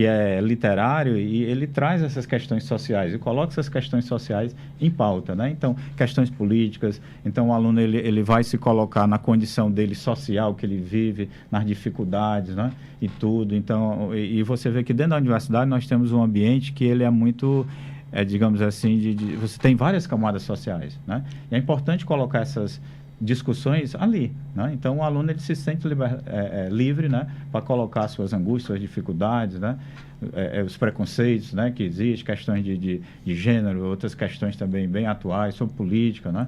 é literário e ele traz essas questões sociais e coloca essas questões sociais em pauta, né? Então, questões políticas. Então, o aluno ele vai se colocar na condição dele social, que ele vive, nas dificuldades, né? E tudo. Então, e você vê que dentro da universidade nós temos um ambiente que ele é muito... digamos assim, você tem várias camadas sociais, né? E é importante colocar essas discussões ali, né? Então, o aluno ele se sente livre, né? Para colocar suas angústias, suas dificuldades, né? Os preconceitos, né? Que existem, questões de gênero, outras questões também bem atuais, sobre política, né?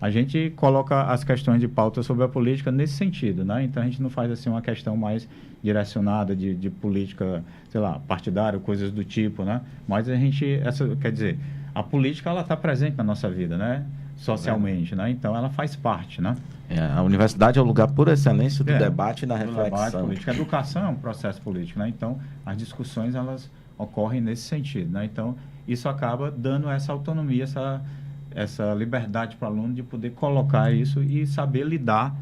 A gente coloca as questões de pauta sobre a política nesse sentido, né? Então, a gente não faz assim uma questão mais direcionada de política, sei lá, partidária, coisas do tipo, né? Mas quer dizer, a política, ela está presente na nossa vida, né? Socialmente, né? Então, ela faz parte, né? A universidade é o lugar por excelência do debate e da reflexão. Debate político. A educação é um processo político, né? Então, as discussões, elas ocorrem nesse sentido, né? Então, isso acaba dando essa autonomia, essa liberdade para o aluno de poder colocar isso e saber lidar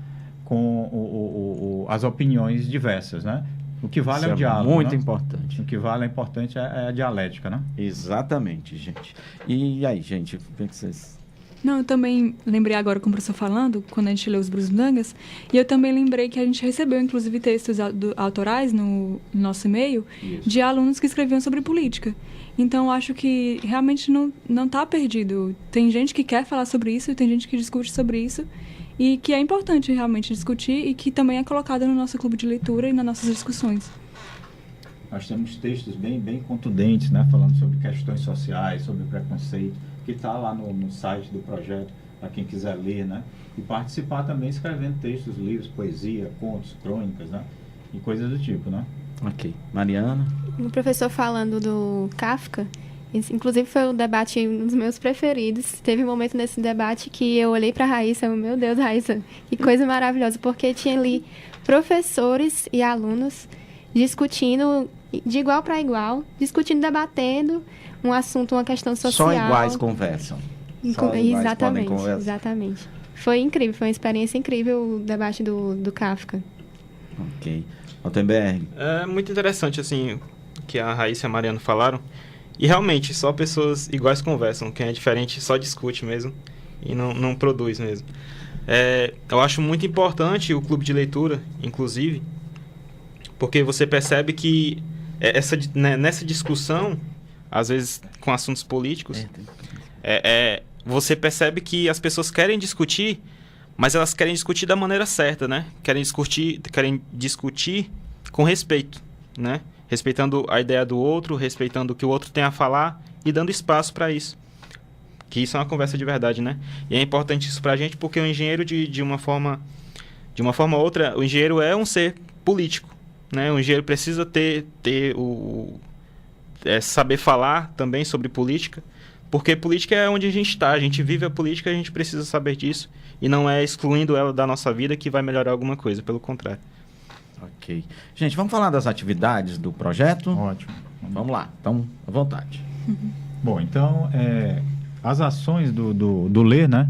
com as opiniões diversas, né? O que vale é o diálogo, muito, né? Importante. O que vale é a dialética, né? Exatamente, gente. E aí, gente, o que vocês... Não, eu também lembrei agora com o professor falando, quando a gente leu os Brusudangas, e eu também lembrei que a gente recebeu, inclusive, textos autorais no nosso e-mail de alunos que escreviam sobre política. Então, eu acho que realmente não está perdido. Tem gente que quer falar sobre isso, tem gente que discute sobre isso, e que é importante realmente discutir e que também é colocado no nosso clube de leitura e nas nossas discussões. Nós temos textos bem contundentes, né? Falando sobre questões sociais, sobre preconceito, que está lá no site do projeto, para quem quiser ler, né? E participar também escrevendo textos, livros, poesia, contos, crônicas, né? E coisas do tipo, né? Ok. Mariana? O professor falando do Kafka, esse, inclusive foi um debate, um dos meus preferidos. Teve um momento nesse debate que eu olhei para a Raíssa, meu Deus, Raíssa, que coisa maravilhosa, porque tinha ali professores e alunos discutindo de igual para igual, discutindo, debatendo um assunto, uma questão social. Só iguais conversam. Exatamente. Foi incrível, foi uma experiência incrível o debate do Kafka. Ok. Altenberg. É muito interessante, assim, o que a Raíssa e a Mariana falaram. E realmente, só pessoas iguais conversam. Quem é diferente só discute mesmo e não produz mesmo. Eu acho muito importante o clube de leitura, inclusive, porque você percebe que nessa discussão, às vezes com assuntos políticos, você percebe que as pessoas querem discutir, mas elas querem discutir da maneira certa, né? Querem discutir com respeito, né? respeitando a ideia do outro, respeitando o que o outro tem a falar e dando espaço para isso. Que isso é uma conversa de verdade, né? E é importante isso pra gente porque o engenheiro, de uma forma ou outra, o engenheiro é um ser político, né? O engenheiro precisa saber falar também sobre política, porque política é onde a gente está, a gente vive a política, a gente precisa saber disso, e não é excluindo ela da nossa vida que vai melhorar alguma coisa, pelo contrário. Ok. Gente, vamos falar das atividades do projeto? Ótimo. Vamos lá, então, à vontade. Bom, então, as ações do Ler, né?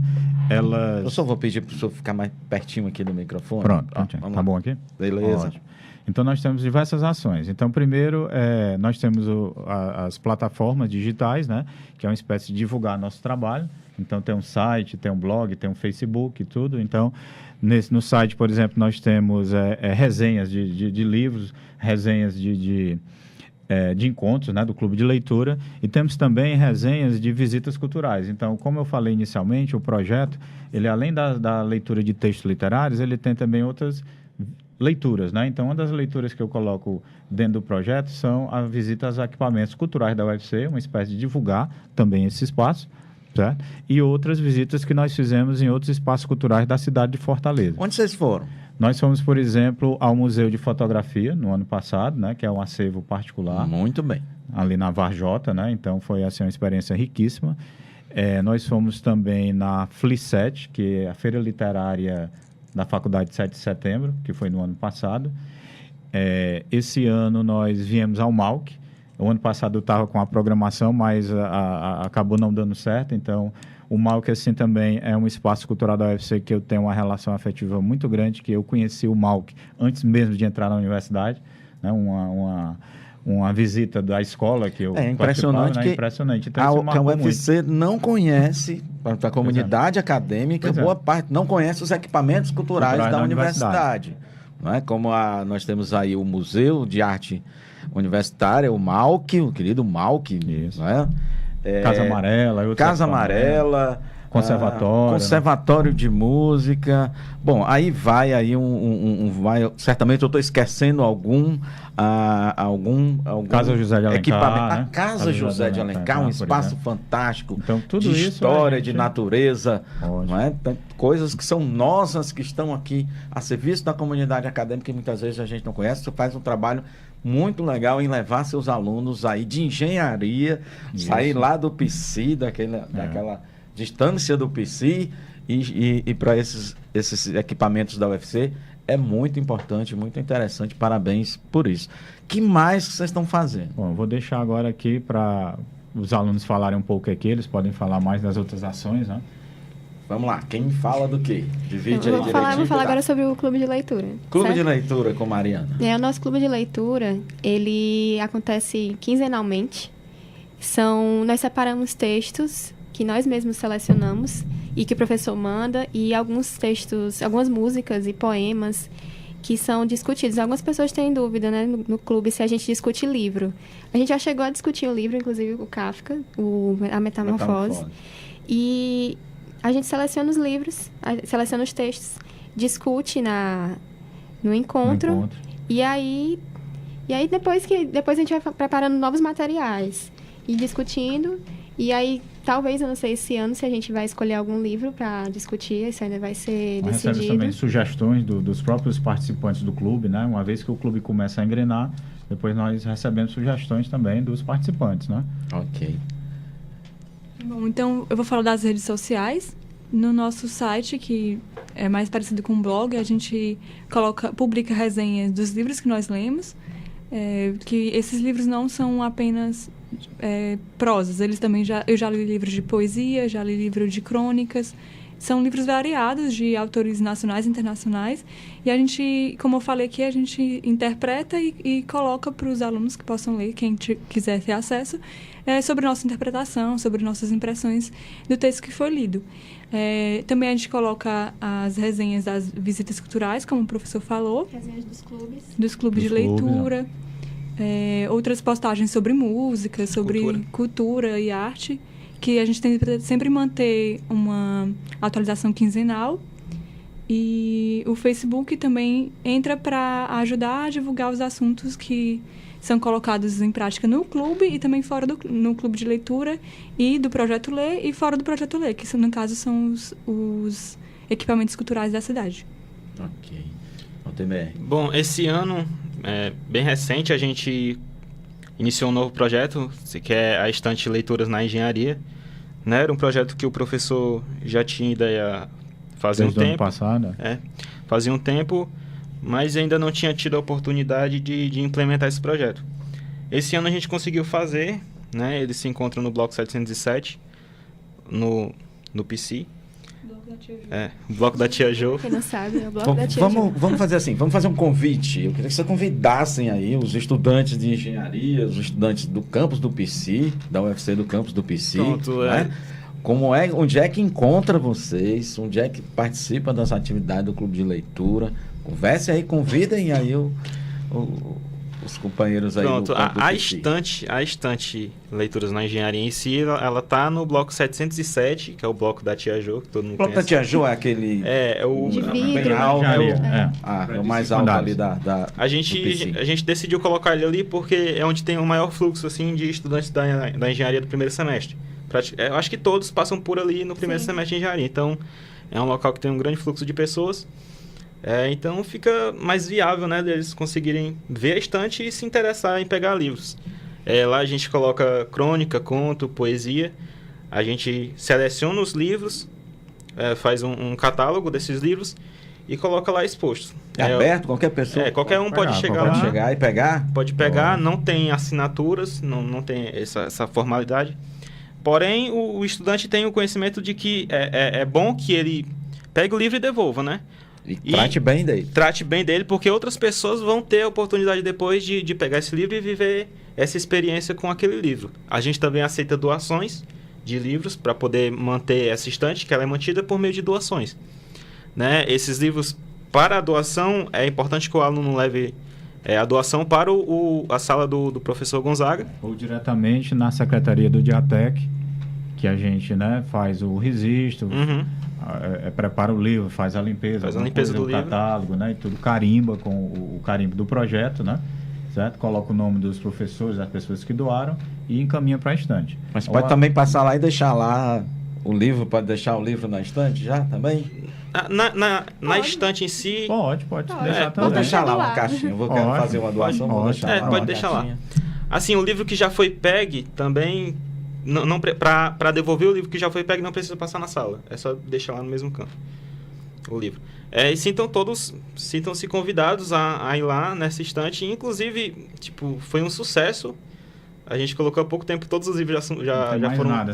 Elas... Eu só vou pedir para o senhor ficar mais pertinho aqui do microfone. Pronto, vamos tá lá. bom aqui? Beleza. Ótimo. Então, nós temos diversas ações. Então, primeiro, nós temos as plataformas digitais, né? Que é uma espécie de divulgar nosso trabalho. Então, tem um site, tem um blog, tem um Facebook e tudo. Então, no site, por exemplo, nós temos resenhas de livros, resenhas de encontros, né, do Clube de Leitura, e temos também resenhas de visitas culturais. Então, como eu falei inicialmente, o projeto, ele além da leitura de textos literários, ele tem também outras leituras, né? Então, uma das leituras que eu coloco dentro do projeto são a visita aos equipamentos culturais da UFC, uma espécie de divulgar também esse espaço, certo? E outras visitas que nós fizemos em outros espaços culturais da cidade de Fortaleza. Onde vocês foram? Nós fomos, por exemplo, ao Museu de Fotografia no ano passado, né, que é um acervo particular. Muito bem. Ali na Varjota, né? Então foi assim, uma experiência riquíssima. Nós fomos também na FLICET, que é a Feira Literária da Faculdade 7 de Setembro, que foi no ano passado. Esse ano nós viemos ao MAUC. O ano passado eu estava com a programação, mas acabou não dando certo, então... O MAUC, assim, também é um espaço cultural da UFC que eu tenho uma relação afetiva muito grande, que eu conheci o MAUC antes mesmo de entrar na universidade, né? Uma visita da escola que eu impressionante, né? que impressionante. Então, a UFC não conhece, para a comunidade acadêmica, boa parte não conhece os equipamentos culturais da universidade. Não é? Como nós temos aí o Museu de Arte Universitária, o MAUC, o querido MAUC, não é? Casa Amarela. Casa Amarela. Conservatório de Música. Bom, aí vai aí certamente eu estou esquecendo algum Casa José de Alencar, equipamento. né? A Casa José de Alencar, um espaço fantástico. Então, tudo de isso história, de natureza, não é? Coisas que são nossas, que estão aqui a serviço da comunidade acadêmica, que muitas vezes a gente não conhece. Você faz um trabalho muito legal em levar seus alunos aí de engenharia, sair lá do PC, daquela distância do PC e para esses equipamentos da UFC. É muito importante, muito interessante. Parabéns por isso. Que mais vocês estão fazendo? Bom, eu vou deixar agora aqui para os alunos falarem um pouco aqui. Eles podem falar mais das outras ações, né? Vamos lá, quem fala do quê? Divide aí direitinho. Vou falar agora sobre o Clube de Leitura. Clube de Leitura com Mariana. O nosso Clube de Leitura, ele acontece quinzenalmente. Nós separamos textos que nós mesmos selecionamos e que o professor manda, e alguns textos, algumas músicas e poemas que são discutidos. Algumas pessoas têm dúvida, né, no clube, se a gente discute livro. A gente já chegou a discutir o livro, inclusive o Kafka, a Metamorfose. E a gente seleciona os livros, seleciona os textos, discute no encontro. E aí depois a gente vai preparando novos materiais e discutindo. E aí, talvez, eu não sei esse ano, se a gente vai escolher algum livro para discutir, isso ainda vai ser decidido. Recebemos também sugestões dos próprios participantes do clube, né? Uma vez que o clube começa a engrenar, depois nós recebemos sugestões também dos participantes, né? Ok. Bom, então eu vou falar das redes sociais. No nosso site, que é mais parecido com um blog, a gente publica resenhas dos livros que nós lemos, que esses livros não são apenas prosas, eles também eu já li livros de poesia, já li livros de crônicas, são livros variados de autores nacionais e internacionais, e a gente, como eu falei aqui, a gente interpreta e coloca para os alunos que possam ler, quem quiser ter acesso, sobre nossa interpretação, sobre nossas impressões do texto que foi lido. Também a gente coloca as resenhas das visitas culturais, como o professor falou. Resenhas dos clubes de leitura. Outras postagens sobre música, sobre cultura e arte, que a gente tenta sempre manter uma atualização quinzenal. E o Facebook também entra para ajudar a divulgar os assuntos que são colocados em prática no clube e também no clube de leitura e do Projeto Lê e fora do Projeto Lê, que no caso são os equipamentos culturais da cidade. Ok. OTBR. Bom, esse ano, bem recente, a gente iniciou um novo projeto, que é a Estante Leituras na Engenharia. Né? Era um projeto que o professor já tinha ideia fazia um tempo. Ano passado. Fazia um tempo, mas ainda não tinha tido a oportunidade de implementar esse projeto. Esse ano a gente conseguiu fazer, né? Ele se encontra no bloco 707, no PC. O bloco da Tia Jo. Quem não sabe, é o bloco da Tia Jo. Vamos fazer assim, vamos fazer um convite. Eu queria que vocês convidassem aí os estudantes de engenharia, os estudantes do campus do PC, da UFC do campus do PC. Pronto, né? Onde é que encontra vocês, onde é que participa das atividades do Clube de Leitura. Conversem aí, convidem aí os companheiros aí. Pronto, do a estante Leituras na Engenharia em si, ela tá no bloco 707, que é o bloco da Tia Jo, que todo mundo O bloco conhece. da Tia Jo é aquele... De vidro. bem alto, É o mais alto ali da A gente decidiu colocar ele ali porque é onde tem o maior fluxo assim, de estudantes da engenharia do primeiro semestre. Eu acho que todos passam por ali no primeiro semestre de engenharia. Então, é um local que tem um grande fluxo de pessoas. Então, fica mais viável, né, deles conseguirem ver a estante e se interessar em pegar livros. Lá a gente coloca crônica, conto, poesia. A gente seleciona os livros, faz um catálogo desses livros e coloca lá exposto. É aberto? Qualquer pessoa? Qualquer um pode chegar lá. Pode chegar e pegar? Pode pegar, não tem assinaturas, não tem essa formalidade. Porém, o estudante tem o conhecimento de que é bom que ele pegue o livro e devolva, né? E trate bem dele. Trate bem dele, porque outras pessoas vão ter a oportunidade depois de pegar esse livro e viver essa experiência com aquele livro. A gente também aceita doações de livros para poder manter essa estante, que ela é mantida por meio de doações. Né? Esses livros, para a doação, é importante que o aluno leve a doação para a sala do professor Gonzaga. Ou diretamente na secretaria do Diatec, que a gente, né, faz o registro, prepara o livro, faz a limpeza, do livro, catálogo, né, e tudo, carimba com o carimbo do projeto, né, certo? Coloca o nome dos professores, das pessoas que doaram e encaminha para a estante. Mas pode também passar lá e deixar lá o livro, pode deixar o livro na estante já também? Na estante em si... Pode deixar também. Vou deixar lá uma caixinha, quero fazer uma doação, vou deixar lá pode deixar lá. Assim, o livro que já foi pegue também... Para devolver o livro que já foi pegue, não precisa passar na sala. É só deixar lá no mesmo canto o livro. E sintam-se convidados a ir lá nessa estante. Inclusive, foi um sucesso. A gente colocou há pouco tempo, todos os livros já foram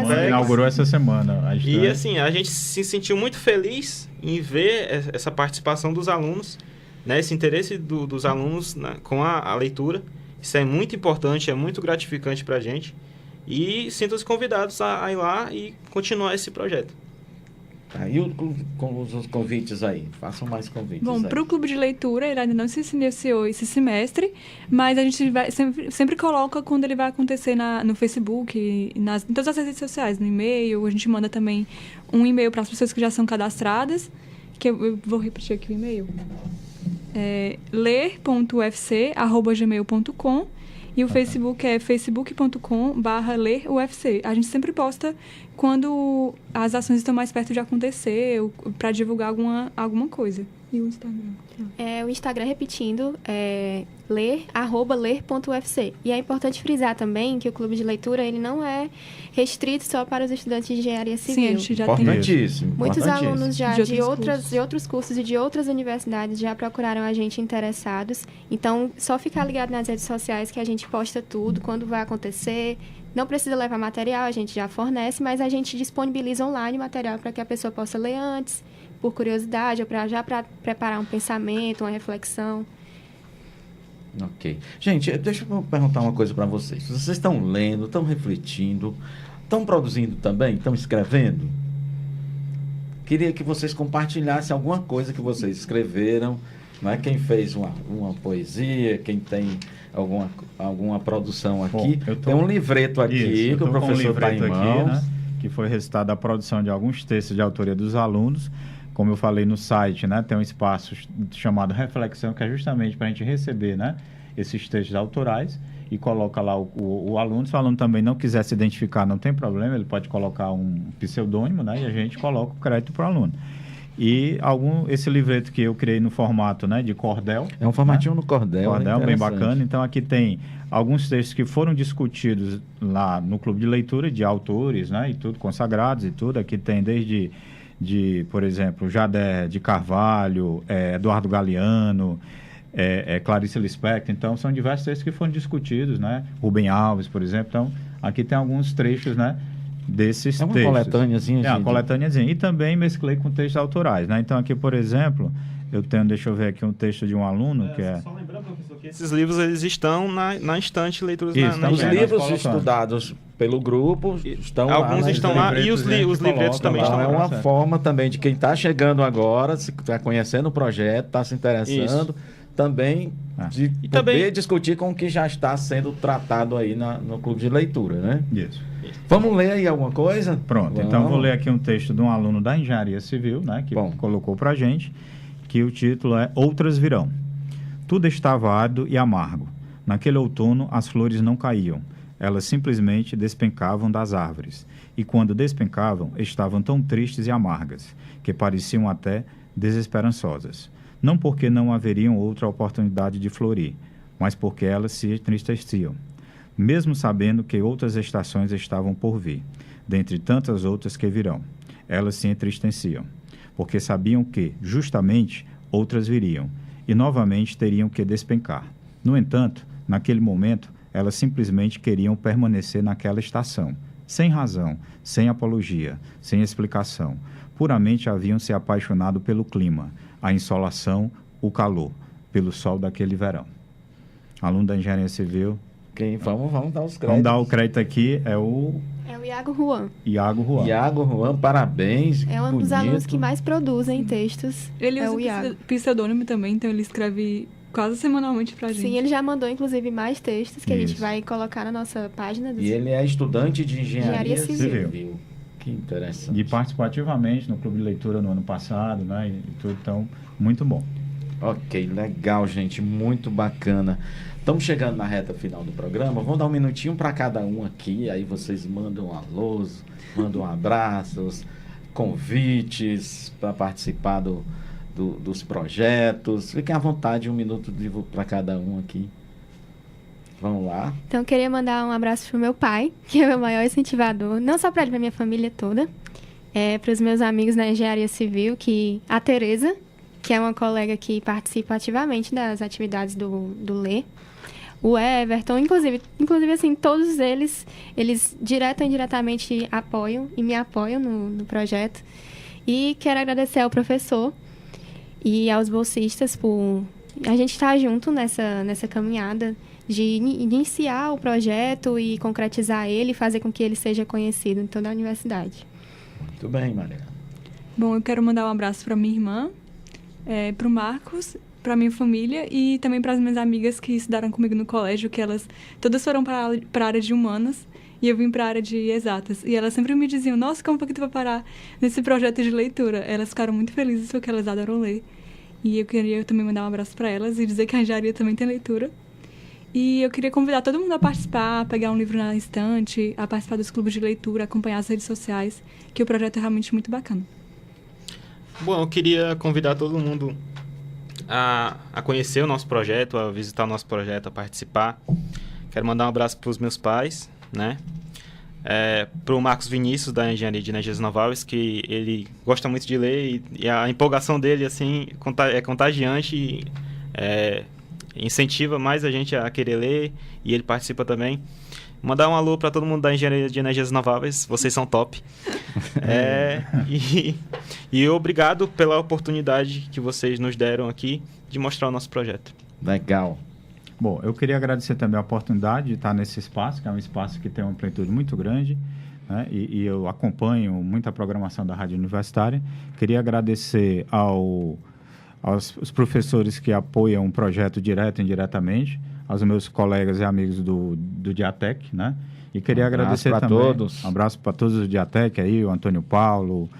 pegues. Inaugurou essa semana a estante. E assim, a gente se sentiu muito feliz em ver essa participação dos alunos, né, esse interesse dos alunos com a leitura. Isso é muito importante, é muito gratificante para a gente. E sintam-se convidados a ir lá e continuar esse projeto. E com os convites aí? Façam mais convites. Bom, para o Clube de Leitura, ele ainda não se iniciou esse semestre, mas a gente sempre coloca quando ele vai acontecer no Facebook, em todas as redes sociais, no e-mail. A gente manda também um e-mail para as pessoas que já são cadastradas, que eu vou repetir aqui o e-mail. ler.ufc@gmail.com. E o Facebook é facebook.com/lerufc. A gente sempre posta quando as ações estão mais perto de acontecer, para divulgar alguma coisa. E o Instagram? O Instagram, repetindo, é ler.ufc. E é importante frisar também que o Clube de Leitura ele não é restrito só para os estudantes de engenharia civil. Sim, a gente já importantíssimo. Muitos alunos já de outros cursos. cursos e de outras universidades já procuraram a gente interessados. Então, só ficar ligado nas redes sociais que a gente posta tudo, quando vai acontecer. Não precisa levar material, a gente já fornece, mas a gente disponibiliza online material para que a pessoa possa ler antes, por curiosidade, ou para preparar um pensamento, uma reflexão. Ok. Gente, deixa eu perguntar uma coisa para vocês. Vocês estão lendo, estão refletindo, estão produzindo também, estão escrevendo? Queria que vocês compartilhassem alguma coisa que vocês escreveram, não é? Quem fez uma poesia, quem tem alguma produção aqui. Bom, tem um livreto aqui que o professor está em mãos. Né, que foi resultado da produção de alguns textos de autoria dos alunos. Como eu falei no site, né, tem um espaço chamado Reflexão, que é justamente para a gente receber, né, esses textos autorais e coloca lá o aluno. Se o aluno também não quiser se identificar, não tem problema, ele pode colocar um pseudônimo, né? E a gente coloca o crédito para o aluno. E esse livreto que eu criei no formato, né, de cordel. É um formatinho, né? No cordel. Cordel, bem bacana. Então, aqui tem alguns textos que foram discutidos lá no Clube de Leitura, de autores, né, e tudo, consagrados e tudo. Aqui tem desde, por exemplo, Jadé de Carvalho, Eduardo Galeano, Clarice Lispector. Então, são diversos textos que foram discutidos, né? Rubem Alves, por exemplo. Então, aqui tem alguns trechos, né, desses textos. É uma coletâneazinha. Uma coletâneazinha. E também mesclei com textos autorais, né? Então, aqui, por exemplo, eu tenho, deixa eu ver aqui, um texto de um aluno que é... Só lembrando, professor, que esses livros, eles estão na estante de leituras Isso, na Os internet. livros estudados pelo grupo estão Alguns lá. estão lá e os livretos também estão É lá. uma forma também de quem está chegando agora, se está conhecendo o projeto, está se interessando, também de poder discutir com o que já está sendo tratado aí no Clube de Leitura, né? Isso. Vamos ler aí alguma coisa? Pronto, Vamos. então vou ler aqui um texto de um aluno da Engenharia Civil, né, que colocou pra gente, que o título é Outras Virão. Tudo estava árido e amargo. Naquele outono as flores não caíam, elas simplesmente despencavam das árvores. E quando despencavam, estavam tão tristes e amargas, que pareciam até desesperançosas. Não porque não haveriam outra oportunidade de florir, mas porque elas se entristeciam, mesmo sabendo que outras estações estavam por vir, dentre tantas outras que virão. Elas se entristeciam, porque sabiam que, justamente, outras viriam, e novamente teriam que despencar. No entanto, naquele momento, elas simplesmente queriam permanecer naquela estação, sem razão, sem apologia, sem explicação. Puramente haviam se apaixonado pelo clima, a insolação, o calor, pelo sol daquele verão. Aluno da Engenharia Civil. Vamos dar os créditos. Vamos dar o crédito aqui, é o Iago Juan. Iago Juan, parabéns. É um dos alunos que mais produzem textos. Ele o usa Iago. pseudônimo também, então ele escreve quase semanalmente pra gente. Sim, ele já mandou, inclusive, mais textos que a gente Isso. vai colocar na nossa página. E ele é estudante de Engenharia Civil. Que interessante. E participou ativamente no Clube de Leitura no ano passado, né? E tudo, então, muito bom. Ok, legal, gente, muito bacana. Estamos chegando na reta final do programa. Vamos dar um minutinho para cada um aqui. Aí vocês mandam alôs, mandam abraços, convites para participar dos projetos. Fiquem à vontade, um minuto para cada um aqui. Vamos lá. Então, eu queria mandar um abraço pro meu pai, que é o meu maior incentivador, não só para ele, para minha família toda, para os meus amigos na Engenharia Civil, a Tereza, que é uma colega que participa ativamente das atividades do Lê, o Everton, inclusive assim, todos eles direto ou indiretamente apoiam e me apoiam no projeto. E quero agradecer ao professor e aos bolsistas por a gente estar junto nessa caminhada de iniciar o projeto e concretizar ele e fazer com que ele seja conhecido em toda a universidade. Muito bem, Maria. Bom, eu quero mandar um abraço para minha irmã, para o Marcos, para minha família e também para as minhas amigas que estudaram comigo no colégio, que elas todas foram para a área de humanas e eu vim para a área de exatas. E elas sempre me diziam, nossa, como foi que tu vai parar nesse projeto de leitura? Elas ficaram muito felizes porque elas adoram ler. E eu queria também mandar um abraço para elas e dizer que a engenharia também tem leitura. E eu queria convidar todo mundo a participar, a pegar um livro na estante, a participar dos clubes de leitura, acompanhar as redes sociais, que o projeto é realmente muito bacana. Bom, eu queria convidar todo mundo a conhecer o nosso projeto, a visitar o nosso projeto, a participar. Quero mandar um abraço para os meus pais, né? Para o Marcos Vinícius, da Engenharia de Energias Renováveis, que ele gosta muito de ler e a empolgação dele assim, é contagiante e incentiva mais a gente a querer ler e ele participa também. Mandar um alô para todo mundo da Engenharia de Energias Renováveis, vocês são top. E obrigado pela oportunidade que vocês nos deram aqui de mostrar o nosso projeto. Legal. Bom, eu queria agradecer também a oportunidade de estar nesse espaço, que é um espaço que tem uma amplitude muito grande, né? E eu acompanho muita programação da Rádio Universitária. Queria agradecer aos professores que apoiam o projeto direto e indiretamente, aos meus colegas e amigos do Diatec, né? E queria agradecer também. Todos. Um abraço para todos do Diatec aí, o Antônio Paulo,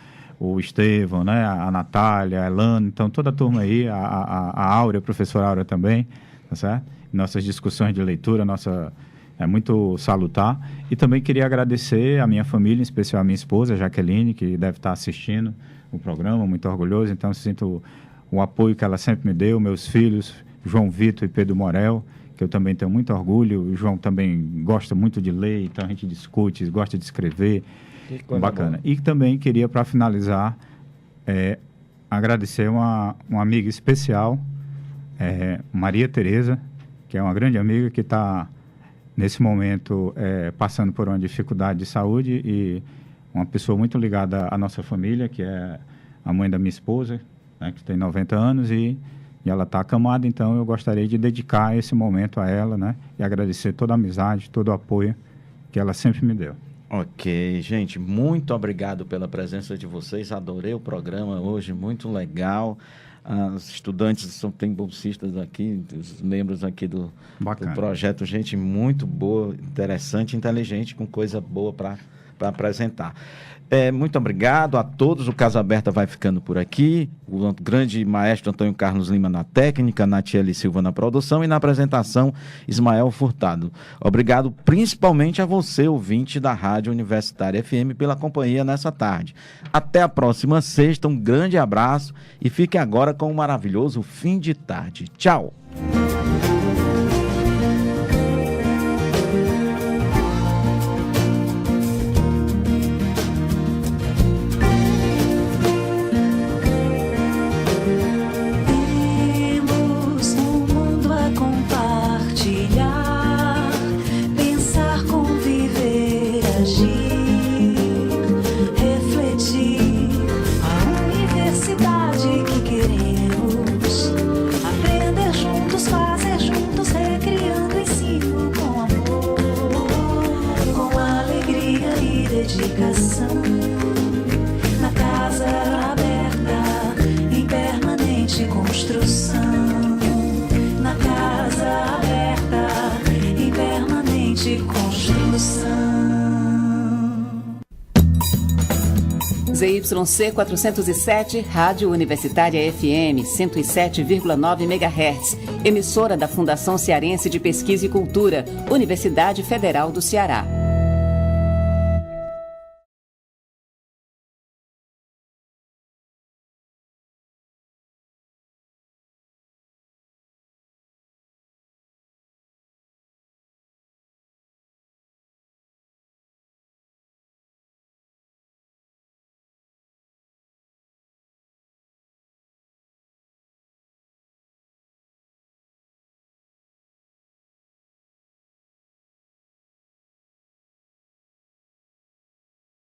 o Estevão, né? A Natália, a Elano, então toda a turma aí, a Áurea, a professora Áurea também, tá certo? nossas discussões de leitura, é muito salutar. E também queria agradecer a minha família, em especial a minha esposa, Jaqueline, que deve estar assistindo o programa, muito orgulhoso. Então, sinto o apoio que ela sempre me deu, meus filhos, João Vitor e Pedro Morel, que eu também tenho muito orgulho. O João também gosta muito de ler, então a gente discute, gosta de escrever. Que coisa bacana. boa. E também queria, para finalizar, agradecer uma amiga especial, Maria Tereza, que é uma grande amiga que está, nesse momento, passando por uma dificuldade de saúde, e uma pessoa muito ligada à nossa família, que é a mãe da minha esposa, né, que tem 90 anos, e ela está acamada. Então eu gostaria de dedicar esse momento a ela, né, e agradecer toda a amizade, todo o apoio que ela sempre me deu. Ok, gente, muito obrigado pela presença de vocês, adorei o programa hoje, muito legal. Os estudantes tem bolsistas aqui, os membros aqui do projeto, gente muito boa, interessante, inteligente, com coisa boa para apresentar. Muito obrigado a todos, o Casa Aberta vai ficando por aqui, o grande maestro Antônio Carlos Lima na técnica, Natiele Silva na produção e na apresentação Ismael Furtado. Obrigado principalmente a você, ouvinte da Rádio Universitária FM, pela companhia nessa tarde. Até a próxima sexta, um grande abraço e fique agora com um maravilhoso fim de tarde. Tchau! Na casa aberta, em permanente construção. Na casa aberta, em permanente construção. ZYC 407, Rádio Universitária FM 107,9 MHz, emissora da Fundação Cearense de Pesquisa e Cultura, Universidade Federal do Ceará.